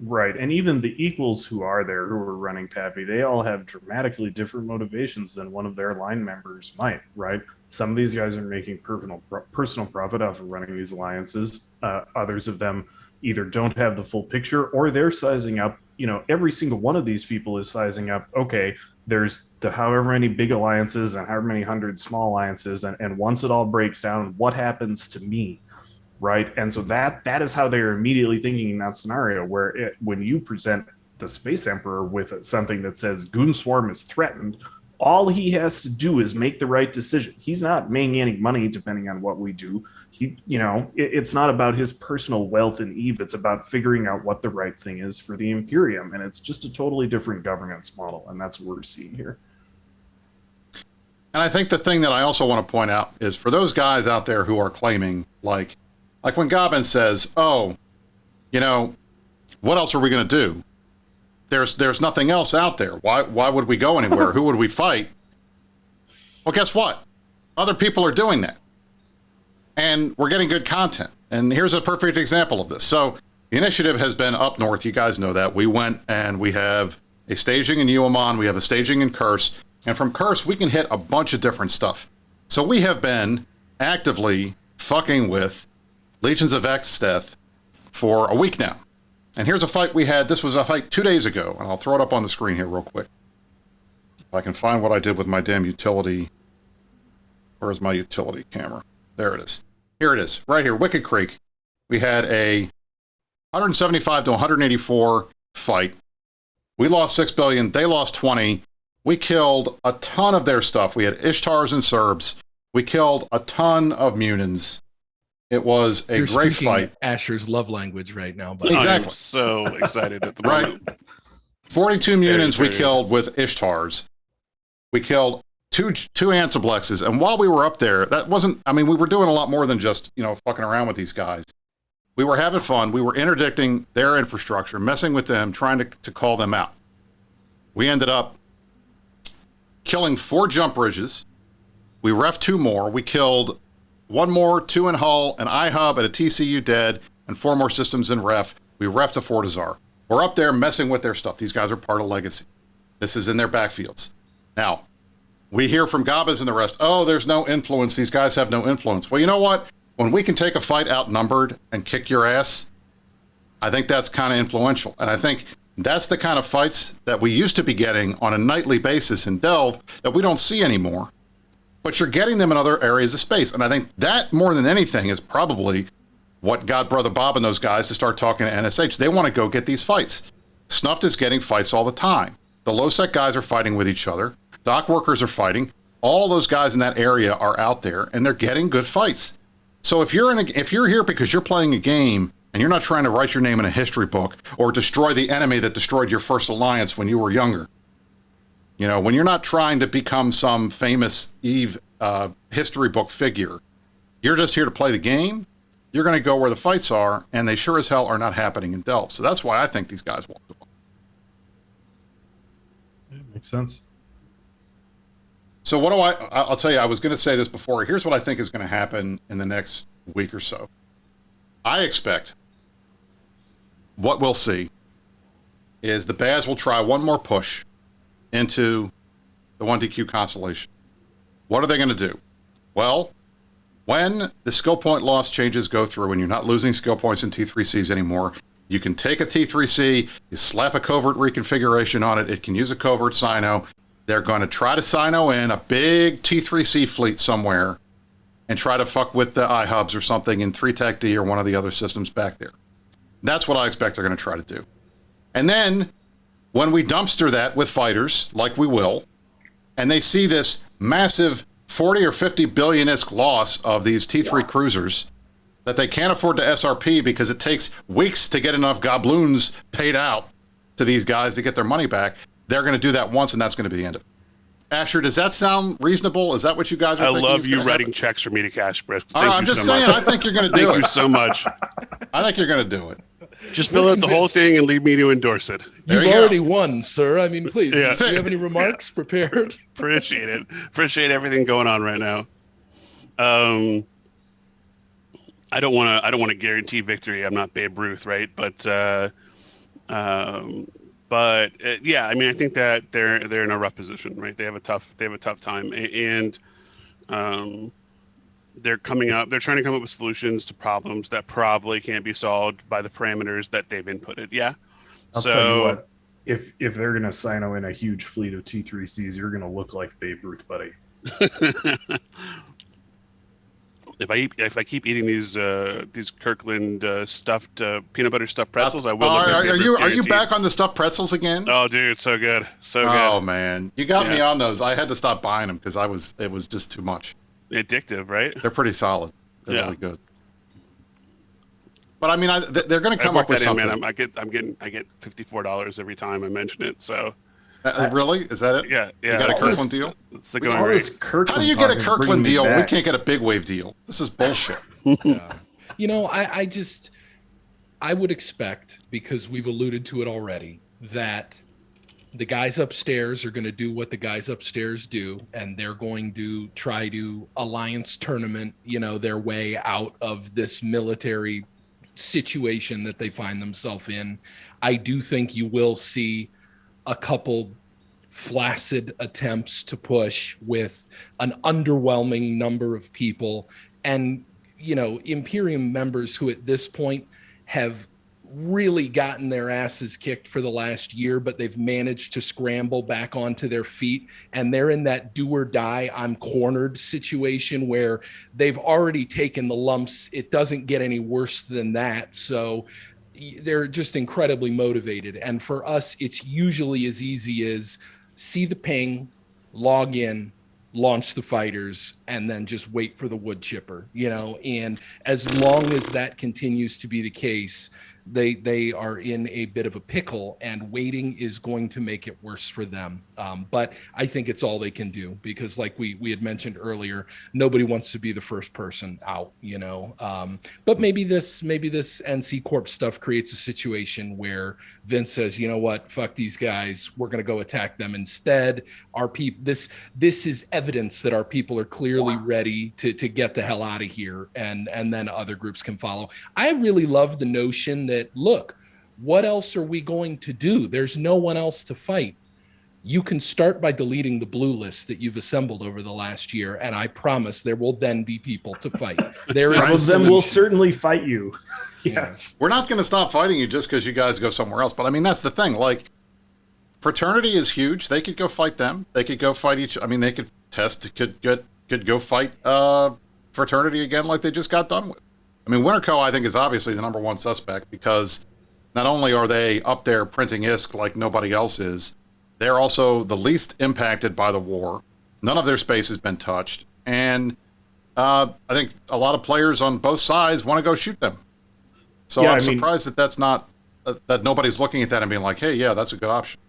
Right, and even the equals who are there, who are running Pappy, they all have dramatically different motivations than one of their line members might, right? Some of these guys are making personal profit off of running these alliances. Others of them either don't have the full picture, or they're sizing up. Every single one of these people is sizing up, okay, there's the however many big alliances and however many hundred small alliances, and once it all breaks down, what happens to me, right? And so that is how they're immediately thinking in that scenario, where when you present the Space Emperor with something that says Goon Swarm is threatened, all he has to do is make the right decision. He's not making any money depending on what we do. It's not about his personal wealth and Eve. It's about figuring out what the right thing is for the Imperium. And it's just a totally different governance model. And that's what we're seeing here. And I think the thing that I also want to point out is for those guys out there who are claiming, like when Gobbin says, what else are we going to do? There's nothing else out there. Why would we go anywhere? Who would we fight? Well, guess what? Other people are doing that. And we're getting good content. And here's a perfect example of this. So the initiative has been up north. You guys know that. We went and we have a staging in Uaman. We have a staging in Curse. And from Curse, we can hit a bunch of different stuff. So we have been actively fucking with Legions of Exdeath for a week now. And here's a fight we had. This was a fight 2 days ago, and I'll throw it up on the screen here real quick. If I can find what I did with my damn utility. Where's my utility camera? There it is. Here it is, right here, Wicked Creek. We had a 175 to 184 fight. We lost 6 billion. They lost 20. We killed a ton of their stuff. We had Ishtars and Serbs. We killed a ton of Munins. It was a great fight. Asher's love language right now. But exactly. I'm so excited at the moment. Right. 42 Munins we killed with Ishtars. We killed two Ansiblexes. And while we were up there, we were doing a lot more than just, fucking around with these guys. We were having fun. We were interdicting their infrastructure, messing with them, trying to call them out. We ended up killing 4 jump bridges. We ref 2 more. We killed 1 more, 2 in Hull, an iHub, and a TCU dead, and 4 more systems in ref. We ref to Fortizar. We're up there messing with their stuff. These guys are part of Legacy. This is in their backfields. Now, we hear from Gabas and the rest, there's no influence. These guys have no influence. Well, you know what? When we can take a fight outnumbered and kick your ass, I think that's kind of influential. And I think that's the kind of fights that we used to be getting on a nightly basis in Delve that we don't see anymore. But you're getting them in other areas of space. And I think that, more than anything, is probably what got Brother Bob and those guys to start talking to NSH. They want to go get these fights. Snuffed is getting fights all the time. The low-sec guys are fighting with each other. Dock workers are fighting. All those guys in that area are out there, and they're getting good fights. So if you're here because you're playing a game and you're not trying to write your name in a history book or destroy the enemy that destroyed your first alliance when you were younger. You know, when you're not trying to become some famous history book figure, you're just here to play the game. You're going to go where the fights are, and they sure as hell are not happening in Delft. So that's why I think these guys walked away. Yeah, makes sense. So what do I'll tell you, I was going to say this before. Here's what I think is going to happen in the next week or so. I expect what we'll see is the Baz will try one more push into the 1DQ constellation. What are they going to do? Well, when the skill point loss changes go through and you're not losing skill points in T3Cs anymore, you can take a T3C, you slap a covert reconfiguration on it, it can use a covert Sino. They're going to try to Sino in a big T3C fleet somewhere and try to fuck with the iHubs or something in 3TAC-D or one of the other systems back there. That's what I expect they're going to try to do. And then when we dumpster that with fighters, like we will, and they see this massive 40 or 50 billion-isk loss of these T3 cruisers that they can't afford to SRP because it takes weeks to get enough gobloons paid out to these guys to get their money back, they're going to do that once, and that's going to be the end of it. Asher, does that sound reasonable? Is that what you guys are thinking? I love you writing checks for me to cash, Chris. I'm just saying, I think you're going to do it. Thank you so much. I think you're going to do it. Just fill out the whole thing and leave me to endorse it. You've already won, sir. I mean, please, Yeah. do you have any remarks prepared? Appreciate it. Appreciate everything going on right now. I don't want to guarantee victory. I'm not Babe Ruth, right? But yeah, I mean, I think that they're in a rough position, right? They have a tough time, and they're trying to come up with solutions to problems that probably can't be solved by the parameters that they've inputted. Yeah. I'll tell you what, if they're going to Sino in a huge fleet of T3Cs, you're going to look like Babe Ruth, buddy. If I keep eating these Kirkland stuffed peanut butter stuffed pretzels, I will. Are you back on the stuffed pretzels again? Oh, dude, so good, so good. Oh man, you got me on those. I had to stop buying them because it was just too much. Addictive, right? They're pretty solid. They're really good. But I mean, they're going to come up with something. Man. I get $54 every time I mention it. So. Really? Is that it? Yeah. You got a Kirkland deal? It's the going rate. How do you get a Kirkland deal? We can't get a big wave deal. This is bullshit. You know, I would expect, because we've alluded to it already, that the guys upstairs are going to do what the guys upstairs do, and they're going to try to alliance tournament, their way out of this military situation that they find themselves in. I do think you will see a couple flaccid attempts to push with an underwhelming number of people, and Imperium members who at this point have really gotten their asses kicked for the last year, but they've managed to scramble back onto their feet, and they're in that do or die, I'm cornered situation where they've already taken the lumps. It doesn't get any worse than that. So they're just incredibly motivated. And for us, it's usually as easy as see the ping, log in, launch the fighters, and then just wait for the wood chipper, and as long as that continues to be the case, they are in a bit of a pickle, and waiting is going to make it worse for them. But I think it's all they can do, because like we had mentioned earlier, nobody wants to be the first person out, but maybe this NC Corp stuff creates a situation where Vince says, you know what, fuck these guys, we're going to go attack them instead. Our people, this is evidence that our people are clearly ready to get the hell out of here, and then other groups can follow. I really love the notion that, look, what else are we going to do? There's no one else to fight. You can start by deleting the blue list that you've assembled over the last year, and I promise there will then be people to fight. Some of them will certainly fight you. Yes. We're not going to stop fighting you just because you guys go somewhere else. But I mean, that's the thing. Like, Fraternity is huge. They could go fight them. They could go fight each. I mean, they could could go fight Fraternity again like they just got done with. I mean, Winterco, I think, is obviously the number one suspect, because not only are they up there printing ISK like nobody else is, they're also the least impacted by the war. None of their space has been touched. And I think a lot of players on both sides want to go shoot them. So I'm surprised that that's not that nobody's looking at that and being like, hey, yeah, that's a good option.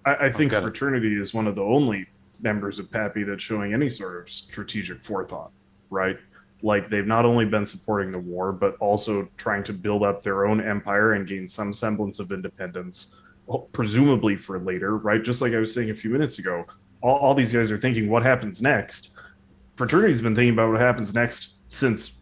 I think Fraternity is one of the only members of Pappy that's showing any sort of strategic forethought, right? Like they've not only been supporting the war, but also trying to build up their own empire and gain some semblance of independence, presumably for later, right? Just like I was saying a few minutes ago, all these guys are thinking, what happens next? Fraternity's been thinking about what happens next since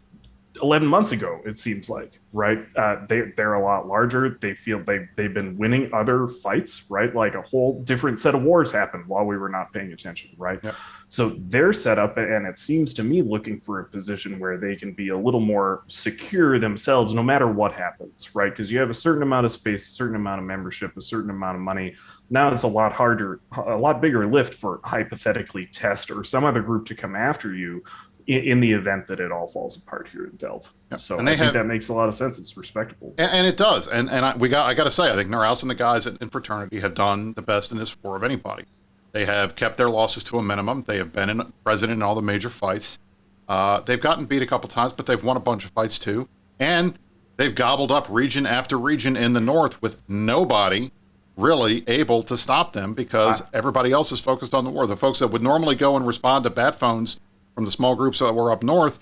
11 months ago, it seems like, right? They're a lot larger. They feel they've been winning other fights, right? Like a whole different set of wars happened while we were not paying attention, right? Yep. So they're set up, and it seems to me looking for a position where they can be a little more secure themselves no matter what happens, right? Because you have a certain amount of space, a certain amount of membership, a certain amount of money. Now it's a lot harder, a lot bigger lift for hypothetically Test or some other group to come after you in the event that it all falls apart here in Delve. Yep. So I think that makes a lot of sense. It's respectable. And it does. And I got to say, I think Norhouse and the guys in Fraternity have done the best in this war of anybody. They have kept their losses to a minimum. They have been present in all the major fights. They've gotten beat a couple times, but they've won a bunch of fights too. And they've gobbled up region after region in the north with nobody really able to stop them because everybody else is focused on the war. The folks that would normally go and respond to bat phones from the small groups that were up north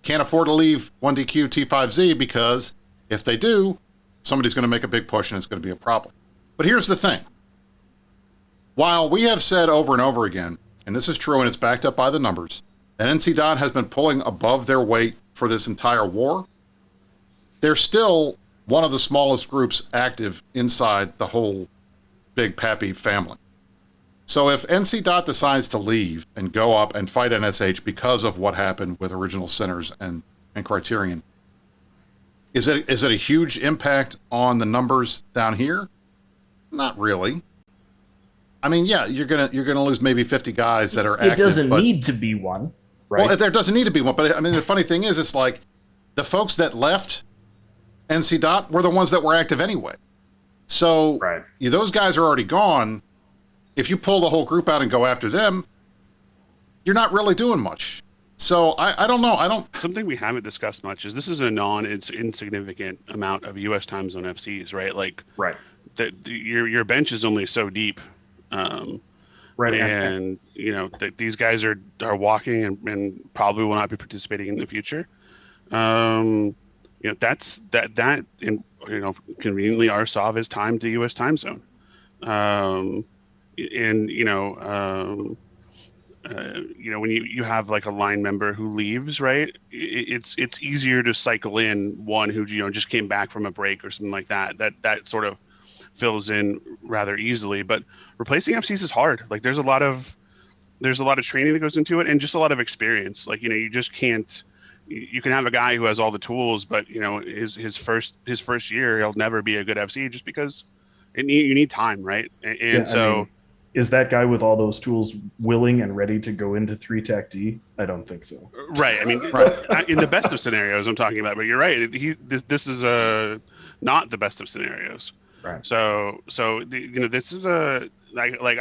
can't afford to leave 1DQ T5Z because if they do, somebody's going to make a big push and it's going to be a problem. But here's the thing. While we have said over and over again, and this is true and it's backed up by the numbers, that ncdot has been pulling above their weight for this entire war, they're still one of the smallest groups active inside the whole big Pappy family. So if ncdot decides to leave and go up and fight NSH because of what happened with Original Sinners and Criterion, is it a huge impact on the numbers down here? Not really. I mean, yeah, you're gonna lose maybe 50 guys that are active. It doesn't need to be one, right? Well, there doesn't need to be one, but I mean, the funny thing is, it's like the folks that left ncdot were the ones that were active anyway. So those guys are already gone. If you pull the whole group out and go after them, you're not really doing much. So I don't know. Something we haven't discussed much is this is a insignificant amount of U.S. time zone FCs, right? Like, your bench is only so deep, and you know these guys are walking and probably will not be participating in the future. You know that's that in conveniently RSOV is timed to U.S. time zone. And when you have like a line member who leaves, right? It's easier to cycle in one who just came back from a break or something like that. That sort of fills in rather easily. But replacing FCs is hard. Like there's a lot of training that goes into it and just a lot of experience. Like you just can't. You can have a guy who has all the tools, but his first year he'll never be a good FC just because you need time, right? And is that guy with all those tools willing and ready to go into 3-Tech D? I don't think so. Right. I mean, in the best of scenarios, I'm talking about, but you're right. This is not the best of scenarios. Right. So this is I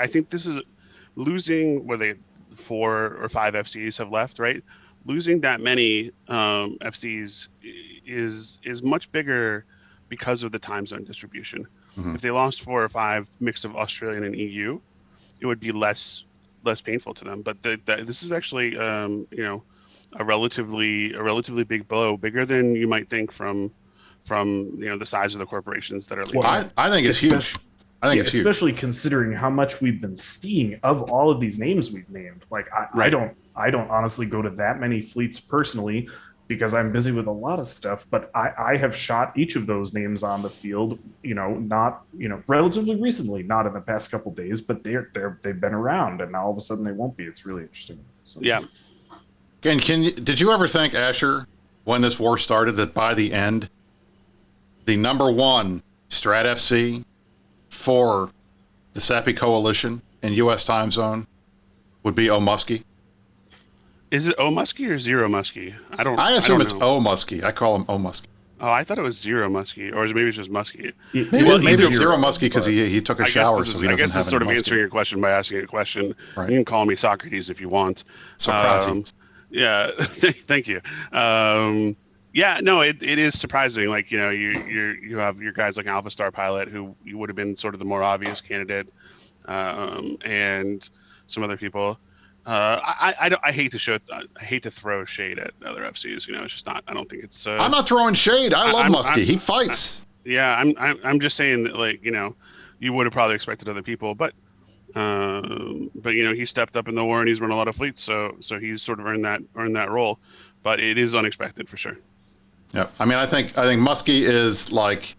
think this is losing where they 4 or 5 FCs have left, right? Losing that many FCs is much bigger because of the time zone distribution. Mm-hmm. If they lost 4 or 5 mix of Australian and EU, it would be less painful to them. But this is actually a relatively big blow, bigger than you might think from the size of the corporations that are leaving. Well, I think it's huge. I think it's huge, especially considering how much we've been seeing of all of these names we've named. Like I don't honestly go to that many fleets personally because I'm busy with a lot of stuff, but I have shot each of those names on the field, not relatively recently, not in the past couple of days, but they've been around, and now all of a sudden they won't be. It's really interesting. So. Yeah. And did you ever think, Asher, when this war started, that by the end, the number one Strat FC for the Sappy Coalition in U.S. time zone would be O'Muskie? Is it O'Muskie or Zero Muskie? I assume it's O'Muskie. I call him O'Muskie. Oh, I thought it was Zero Muskie, or maybe it's just Muskie. Maybe it's Zero Muskie because he took a shower, so he doesn't have any. I guess it's sort of answering your question by asking a question. Right. You can call me Socrates if you want. Socrates. Yeah, thank you. Yeah, no, it is surprising. Like, you have your guys like Alpha Star Pilot, who you would have been sort of the more obvious candidate, and some other people. I hate I hate to throw shade at other FCs. It's just not. I don't think it's. I'm not throwing shade. I love Muskie. He fights. Yeah, I'm just saying that, like, you would have probably expected other people, but he stepped up in the war and he's run a lot of fleets, so he's sort of earned that role, but it is unexpected for sure. Yeah, I mean, I think Muskie is like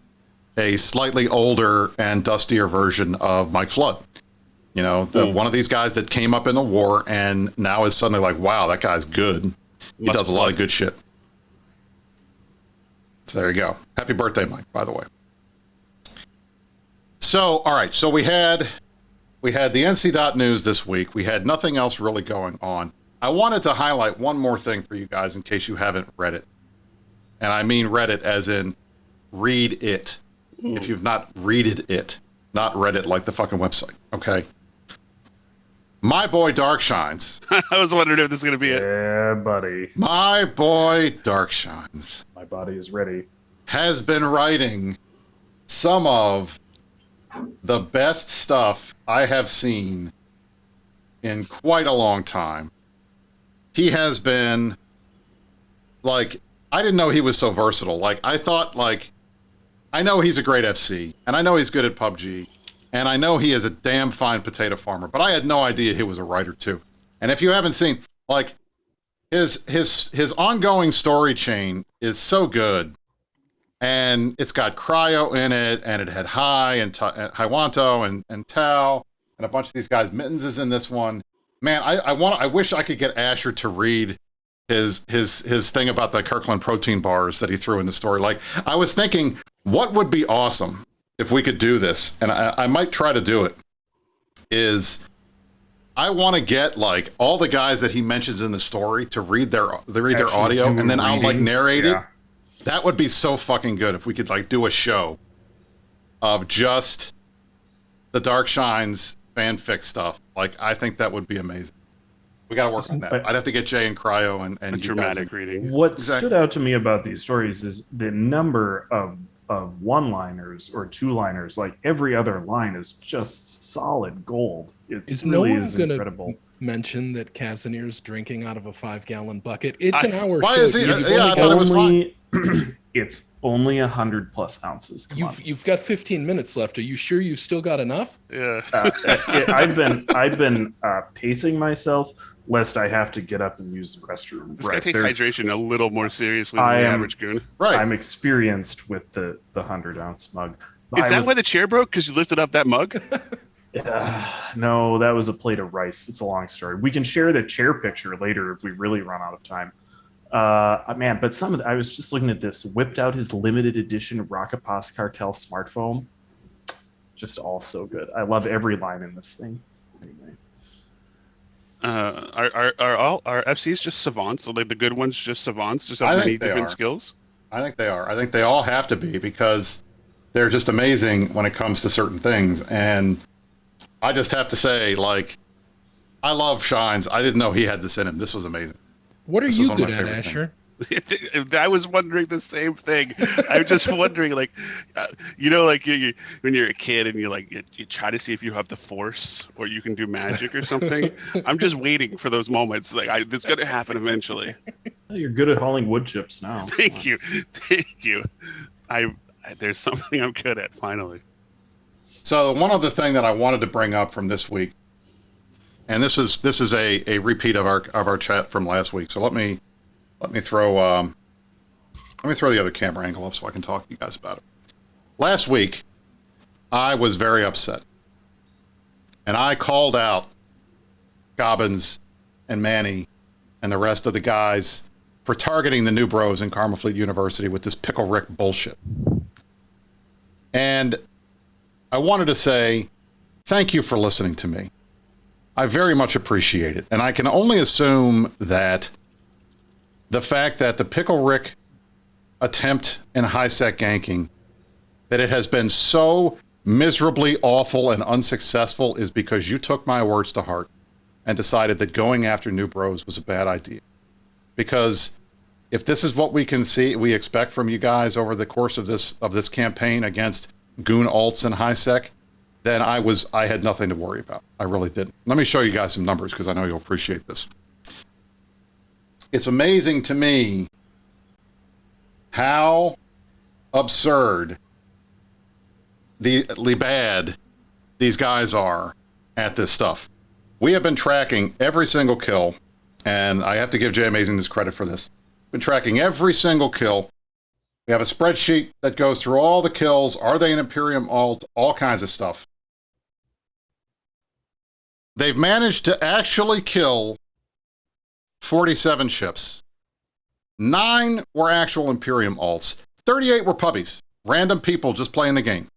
a slightly older and dustier version of Mike Flood. One of these guys that came up in the war and now is suddenly like, wow, that guy's good. He does a lot of good shit. So there you go. Happy birthday, Mike, by the way. So, all right. So we had the ncdot news this week. We had nothing else really going on. I wanted to highlight one more thing for you guys in case you haven't read it. And I mean read it as in read it. If you've not readed it, not read it like the fucking website. Okay. My boy Darkshines. I was wondering if this is going to be it. Yeah, buddy. My boy Darkshines. My body is ready. Has been writing some of the best stuff I have seen in quite a long time. He has been, like, I didn't know he was so versatile. Like, I thought, like, I know he's a great FC, and I know he's good at PUBG, and I know he is a damn fine potato farmer, but I had no idea he was a writer too. And if you haven't seen, like, his ongoing story chain is so good, and it's got Cryo in it, and it had Hai and Haiwanto and Tao and a bunch of these guys. Mittens is in this one. Man, I wish I could get Asher to read his thing about the Kirkland protein bars that he threw in the story. Like, I was thinking, what would be awesome if we could do this, and I might try to do it, is I want to get, like, all the guys that he mentions in the story to read their audio, and then I'll, like, narrate it. That would be so fucking good if we could, like, do a show of just the Darkshines fanfic stuff. Like, I think that would be amazing. We got to work on that. I'd have to get Jay and Cryo and a dramatic reading. What stood out to me about these stories is the number of one-liners or two-liners. Like, every other line is just solid gold. It really is incredible. Mention that Kazanir's drinking out of a 5-gallon bucket. It's an hour. Why is he? Yeah, I thought it was fine. It's only 100+ ounces. You've got 15 minutes left. Are you sure you've still got enough? Yeah. I've been pacing myself lest I have to get up and use the restroom. This guy takes hydration a little more seriously than the average goon. Right. I'm experienced with the 100-ounce mug. Is that why the chair broke? Because you lifted up that mug? No, that was a plate of rice. It's a long story. We can share the chair picture later if we really run out of time. Man, but I was just looking at this. Whipped out his limited edition Rockapos Cartel smartphone. Just all so good. I love every line in this thing. Anyway. Are FCs just savants? Are, like, the good ones just savants? Just have many different skills? I think they are. I think they all have to be, because they're just amazing when it comes to certain things. And I just have to say, like, I love Shines. I didn't know he had this in him. This was amazing. What are you good at, Asher? I was wondering the same thing. I'm just wondering, like, like you when you're a kid and you try to see if you have the force or you can do magic or something. I'm just waiting for those moments. Like, it's going to happen eventually. You're good at hauling wood chips now. Thank you. There's something I'm good at finally. So one other thing that I wanted to bring up from this week, and this is a repeat of our chat from last week. So let me throw the other camera angle up so I can talk to you guys about it. Last week, I was very upset, and I called out Gobbins and Manny and the rest of the guys for targeting the new bros in Karma Fleet University with this Pickle Rick bullshit. And I wanted to say thank you for listening to me. I very much appreciate it. And I can only assume that the fact that the Pickle Rick attempt in high-sec ganking, that it has been so miserably awful and unsuccessful, is because you took my words to heart and decided that going after new bros was a bad idea. Because if this is what we expect from you guys over the course of this campaign against goon alts and HiSec, then I had nothing to worry about. I really didn't. Let me show you guys some numbers because I know you'll appreciate this. It's amazing to me how absurdly bad these guys are at this stuff. We have been tracking every single kill, and I have to give Jay Amazingness credit for this. Been tracking every single kill. We have a spreadsheet that goes through all the kills. Are they an Imperium alt? All kinds of stuff. They've managed to actually kill 47 ships. 9 were actual Imperium alts. 38 were puppies. Random people just playing the game.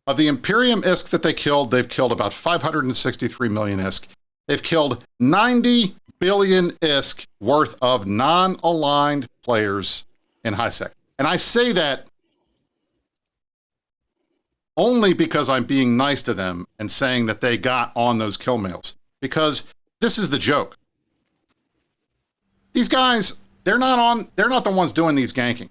Of the Imperium ISK that they killed, they've killed about 563 million ISK. They've killed 90 billion ISK worth of non-aligned players in HiSec. And I say that only because I'm being nice to them and saying that they got on those kill mails. Because this is the joke. These guys, they're not the ones doing these ganking.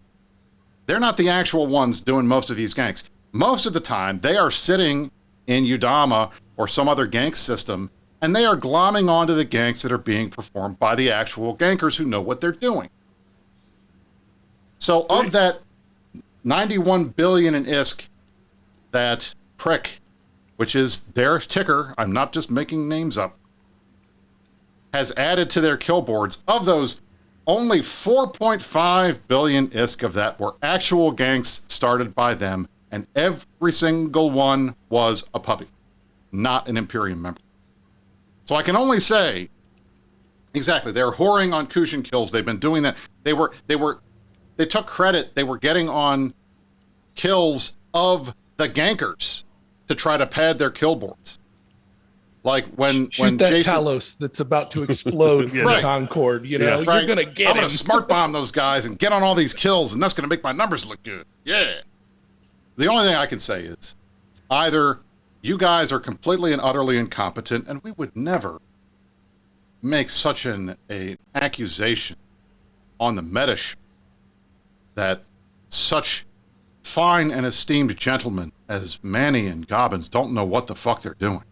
They're not the actual ones doing most of these ganks. Most of the time, they are sitting in Udama or some other gank system, and they are glomming onto the ganks that are being performed by the actual gankers who know what they're doing. So of that 91 billion in ISK that Prick, which is their ticker, I'm not just making names up, has added to their kill boards, of those, only 4.5 billion ISK of that were actual ganks started by them, and every single one was a puppy, not an Imperium member. So I can only say, exactly, they're whoring on Kushan kills. They've been doing that. They took credit. They were getting on kills of the gankers to try to pad their kill boards. Like when that Jason, Talos that's about to explode from right. Concord, you know, right. you're gonna get I'm him. gonna smart bomb those guys and get on all these kills, and that's gonna make my numbers look good. Yeah. The only thing I can say is either you guys are completely and utterly incompetent, and we would never make such an accusation on the meta show that such fine and esteemed gentlemen as Manny and Gobbins don't know what the fuck they're doing.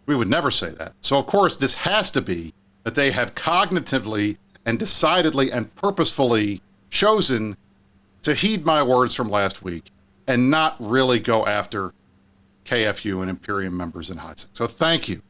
We would never say that. So, of course, this has to be that they have cognitively and decidedly and purposefully chosen to heed my words from last week and not really go after KFU and Imperium members in HiSec. So thank you.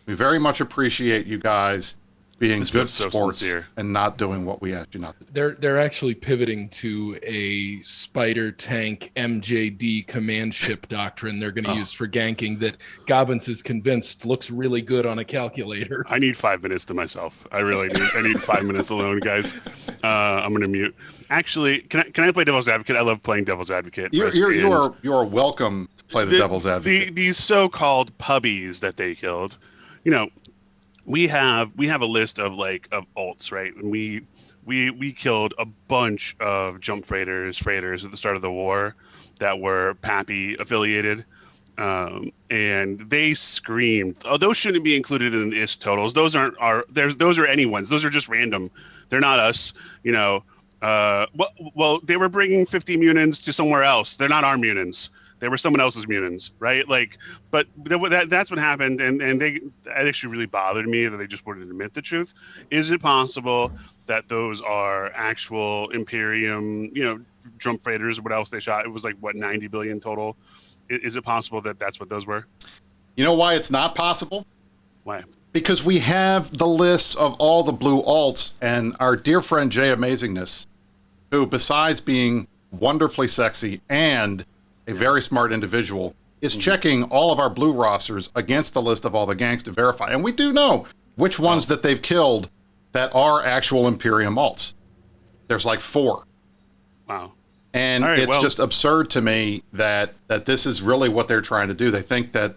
We very much appreciate you guys being good sports and not doing what we asked you not to do. They're actually pivoting to a spider tank MJD command ship doctrine they're going to use for ganking that Gobbins is convinced looks really good on a calculator. I need 5 minutes to myself. I really do. I need 5 minutes alone, guys. I'm going to mute. Actually, can I play devil's advocate? I love playing devil's advocate. You are welcome to play the devil's advocate. These so-called puppies that they killed, you know, we have a list of alts, right? And we killed a bunch of jump freighters at the start of the war that were Pappy affiliated, and they screamed. Oh, those shouldn't be included in the ISK totals. Those those are anyone's. Those are just random. They're not us. You know. Well, they were bringing 50 Munins to somewhere else. They're not our Munins. They were someone else's Munins, right? But that's what happened, and that actually really bothered me that they just wouldn't admit the truth. Is it possible that those are actual Imperium, jump freighters or what else they shot? It was 90 billion total. Is it possible that that's what those were? You know why it's not possible? Why? Because we have the lists of all the blue alts, and our dear friend Jay Amazingness, who besides being wonderfully sexy and a very smart individual, is checking all of our blue rosters against the list of all the gangs to verify. And we do know which ones that they've killed that are actual Imperium alts. There's 4. Wow. And it's just absurd to me that this is really what they're trying to do. They think that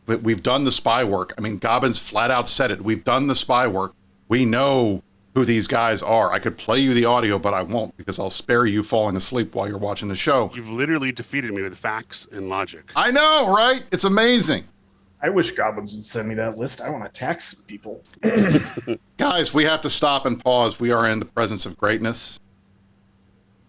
we've done the spy work. I mean, Gobbins flat out said it. We've done the spy work. We know who these guys are. I could play you the audio, but I won't because I'll spare you falling asleep while you're watching the show. You've literally defeated me with facts and logic. I know, right? It's amazing. I wish goblins would send me that list. I want to tax some people. Guys, we have to stop and pause. We are in the presence of greatness.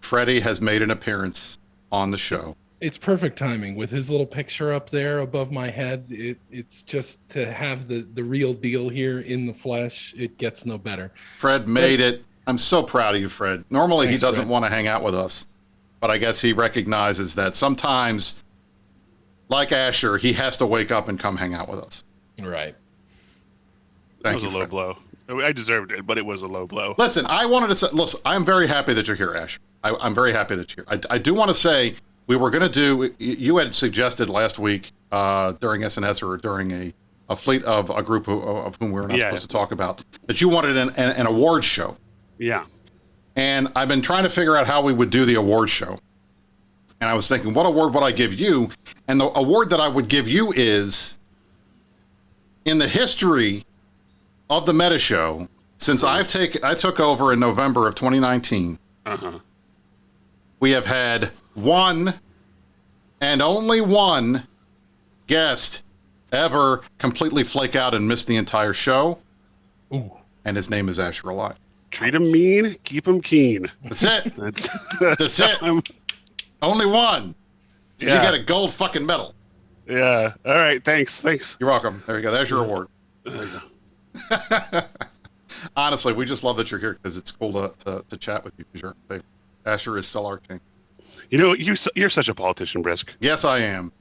Freddie has made an appearance on the show. It's perfect timing with his little picture up there above my head. It's just to have the real deal here in the flesh. It gets no better. Fred made it. I'm so proud of you, Fred. Normally Thanks, he doesn't Fred. want to hang out with us, but I guess he recognizes that sometimes, like Asher, he has to wake up and come hang out with us. Right. Thank It was you, a low Fred. blow. I deserved it, but it was a low blow. Listen, I wanted to say, listen, I'm very happy that you're here, Asher. I'm very happy that you're here. I do want to say we were going to do, you had suggested last week during SNS or during a fleet of a group of whom we were not supposed to talk about, that you wanted an awards show. Yeah. And I've been trying to figure out how we would do the award show. And I was thinking, what award would I give you? And the award that I would give you is, in the history of the Meta Show, since I took over in November of 2019, we have had one and only one guest ever completely flake out and miss the entire show. Ooh. And his name is Asher Alive. Treat him mean, keep him keen. That's it. That's it. Only one. So Yeah. you got a gold fucking medal. Yeah. All right. Thanks. You're welcome. There you go. There's your award. There you go. Honestly, we just love that you're here because it's cool to chat with you because you're our favorite. Asher is still our king. You know, you're such a politician, Brisk. Yes, I am.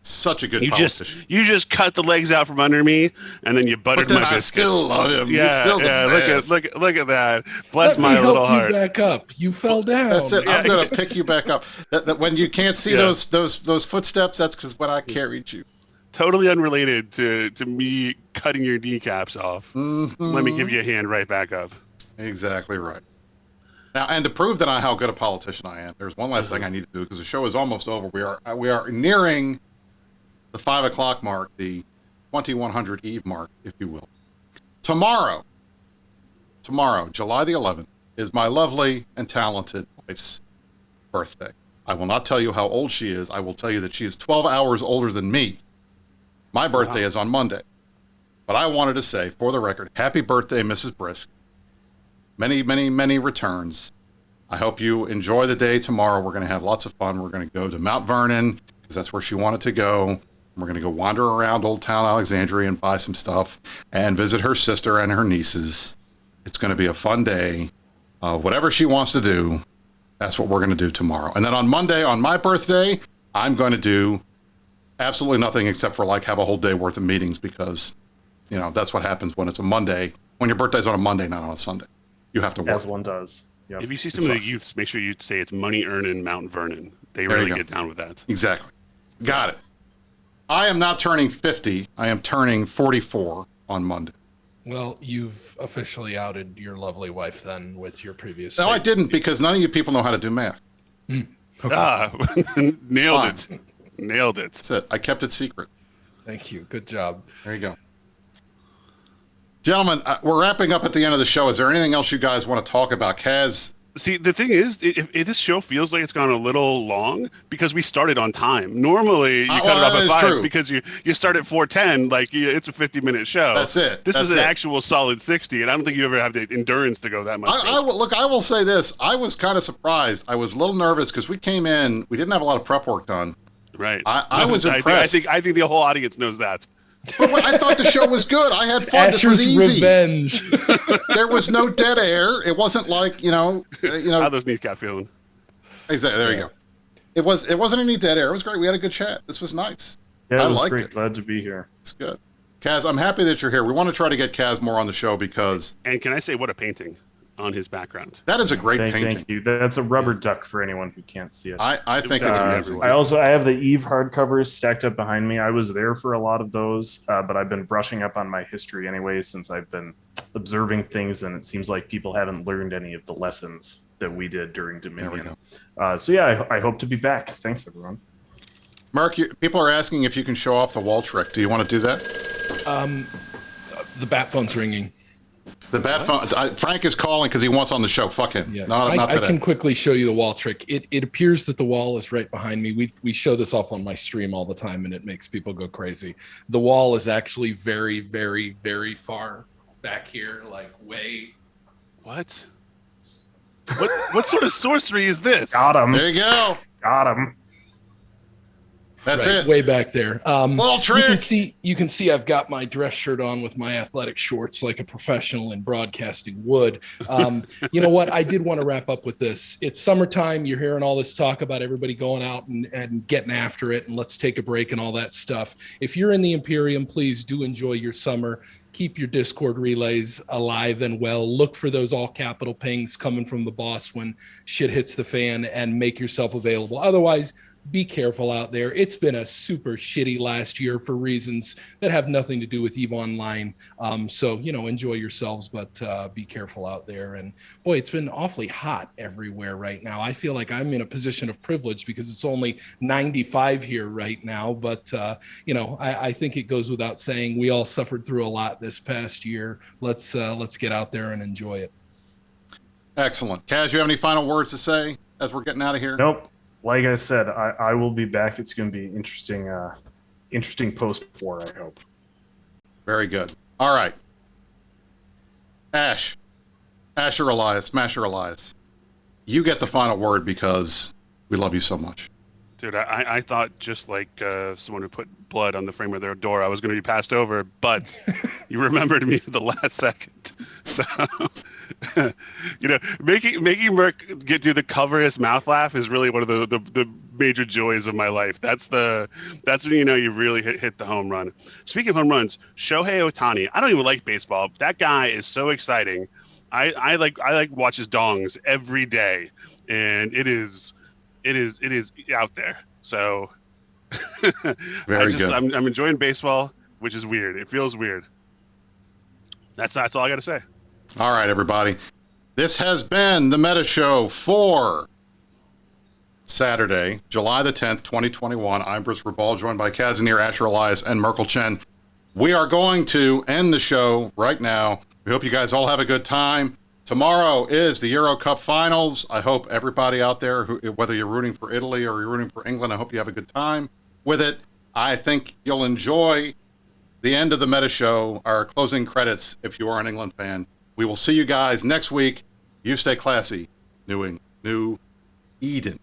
Such a good politician. You just cut the legs out from under me, and then you buttered But then my I biscuits. still love him. He's Yeah, still the best. look at that. Bless Let my me little help you heart. back up. You fell down. That's it. Yeah. I'm gonna pick you back up. That when you can't see Yeah. those footsteps, that's because when I carried you. Totally unrelated to me cutting your kneecaps off. Let me give you a hand right back up. Exactly right. Now, and to prove that how good a politician I am, there's one last thing I need to do because the show is almost over. We are nearing the 5 o'clock mark, the 2100 Eve mark, if you will. Tomorrow, July the 11th, is my lovely and talented wife's birthday. I will not tell you how old she is. I will tell you that she is 12 hours older than me. My birthday is on Monday. But I wanted to say, for the record, happy birthday, Mrs. Brisk. Many, many, many returns. I hope you enjoy the day tomorrow. We're going to have lots of fun. We're going to go to Mount Vernon because that's where she wanted to go. We're going to go wander around Old Town Alexandria and buy some stuff and visit her sister and her nieces. It's going to be a fun day. Whatever she wants to do, that's what we're going to do tomorrow. And then on Monday, on my birthday, I'm going to do absolutely nothing except for have a whole day worth of meetings because, that's what happens when it's a Monday. When your birthday's on a Monday, not on a Sunday. You have to work. As one does. Yep. If you see some of the youths, make sure you say it's money earning Mount Vernon. They There you really go. get down with that. Exactly. Got it. I am not turning 50. I am turning 44 on Monday. Well, you've officially outed your lovely wife then with your previous. No, I statement. didn't because none of you people know how to do math. Okay. Nailed It's it. Nailed it. That's it. I kept it secret. Thank you. Good job. There you go. Gentlemen, we're wrapping up at the end of the show. Is there anything else you guys want to talk about? Kaz? See, the thing is, if this show feels like it's gone a little long because we started on time. Normally, you cut it off that at is 5 true. because you start at 4:10. It's a 50-minute show. That's it. This That's is an it. actual solid 60, and I don't think you ever have the endurance to go that much. I will say this. I was kind of surprised. I was a little nervous because we came in. We didn't have a lot of prep work done. Right. I was impressed. I think the whole audience knows that. But I thought the show was good. I had fun. This was Asher's easy. revenge. There was no dead air. It wasn't like, How those kneecap feeling? Exactly. There you go. It wasn't any dead air. It was great. We had a good chat. This was nice. Yeah, I it was liked great. it. Glad to be here. It's good. Kaz, I'm happy that you're here. We want to try to get Kaz more on the show because And can I say what a painting on his background? that is a great painting. Thank you. That's a rubber duck for anyone who can't see it. I think it's amazing. I have the Eve hardcovers stacked up behind me. I was there for a lot of those, but I've been brushing up on my history anyway since I've been observing things, and it seems like people haven't learned any of the lessons that we did during Dominion. So yeah, I hope to be back. Thanks, everyone. Merk, people are asking if you can show off the wall trick. Do you want to do that? The bat phone's ringing. The bad phone. Frank is calling because he wants on the show. Fuck him. Yeah, Not I today. can quickly show you the wall trick. It appears that the wall is right behind me. We show this off on my stream all the time, and it makes people go crazy. The wall is actually very, very, very far back here, like way. What? What sort of sorcery is this? Got him. There you go. Got him. That's right, it. way back there. Wall trick. You can see I've got my dress shirt on with my athletic shorts like a professional in broadcasting would. You know what? I did want to wrap up with this. It's summertime. You're hearing all this talk about everybody going out and getting after it, and let's take a break and all that stuff. If you're in the Imperium, please do enjoy your summer. Keep your Discord relays alive and well. Look for those all capital pings coming from the boss when shit hits the fan, and make yourself available. Otherwise, be careful out there. It's been a super shitty last year for reasons that have nothing to do with EVE Online. So, enjoy yourselves, but be careful out there. And boy, it's been awfully hot everywhere right now. I feel like I'm in a position of privilege because it's only 95 here right now. But, I think it goes without saying we all suffered through a lot this past year. Let's get out there and enjoy it. Excellent. Kaz, you have any final words to say as we're getting out of here? Nope. Like I said, I will be back. It's going to be interesting post 4, I hope. Very good. All right. Asher Elias, Smasher Elias, you get the final word because we love you so much. Dude, I thought just like someone who put blood on the frame of their door, I was going to be passed over, but you remembered me at the last second. So, making Merk do the cover his mouth laugh is really one of the major joys of my life. That's when you really hit the home run. Speaking of home runs, Shohei Ohtani. I don't even like baseball. That guy is so exciting. I like watch his dongs every day, and it is out there. So very good. I'm enjoying baseball, which is weird. It feels weird. That's all I got to say. All right, everybody. This has been the Meta Show for Saturday, July the 10th, 2021. I'm Bruce Rabal, joined by Kazanir, Asher Elias, and Merkel Chen. We are going to end the show right now. We hope you guys all have a good time. Tomorrow is the Euro Cup Finals. I hope everybody out there, whether you're rooting for Italy or you're rooting for England, I hope you have a good time with it. I think you'll enjoy the end of the Meta Show, our closing credits, if you are an England fan. We will see you guys next week. You stay classy. New Eden.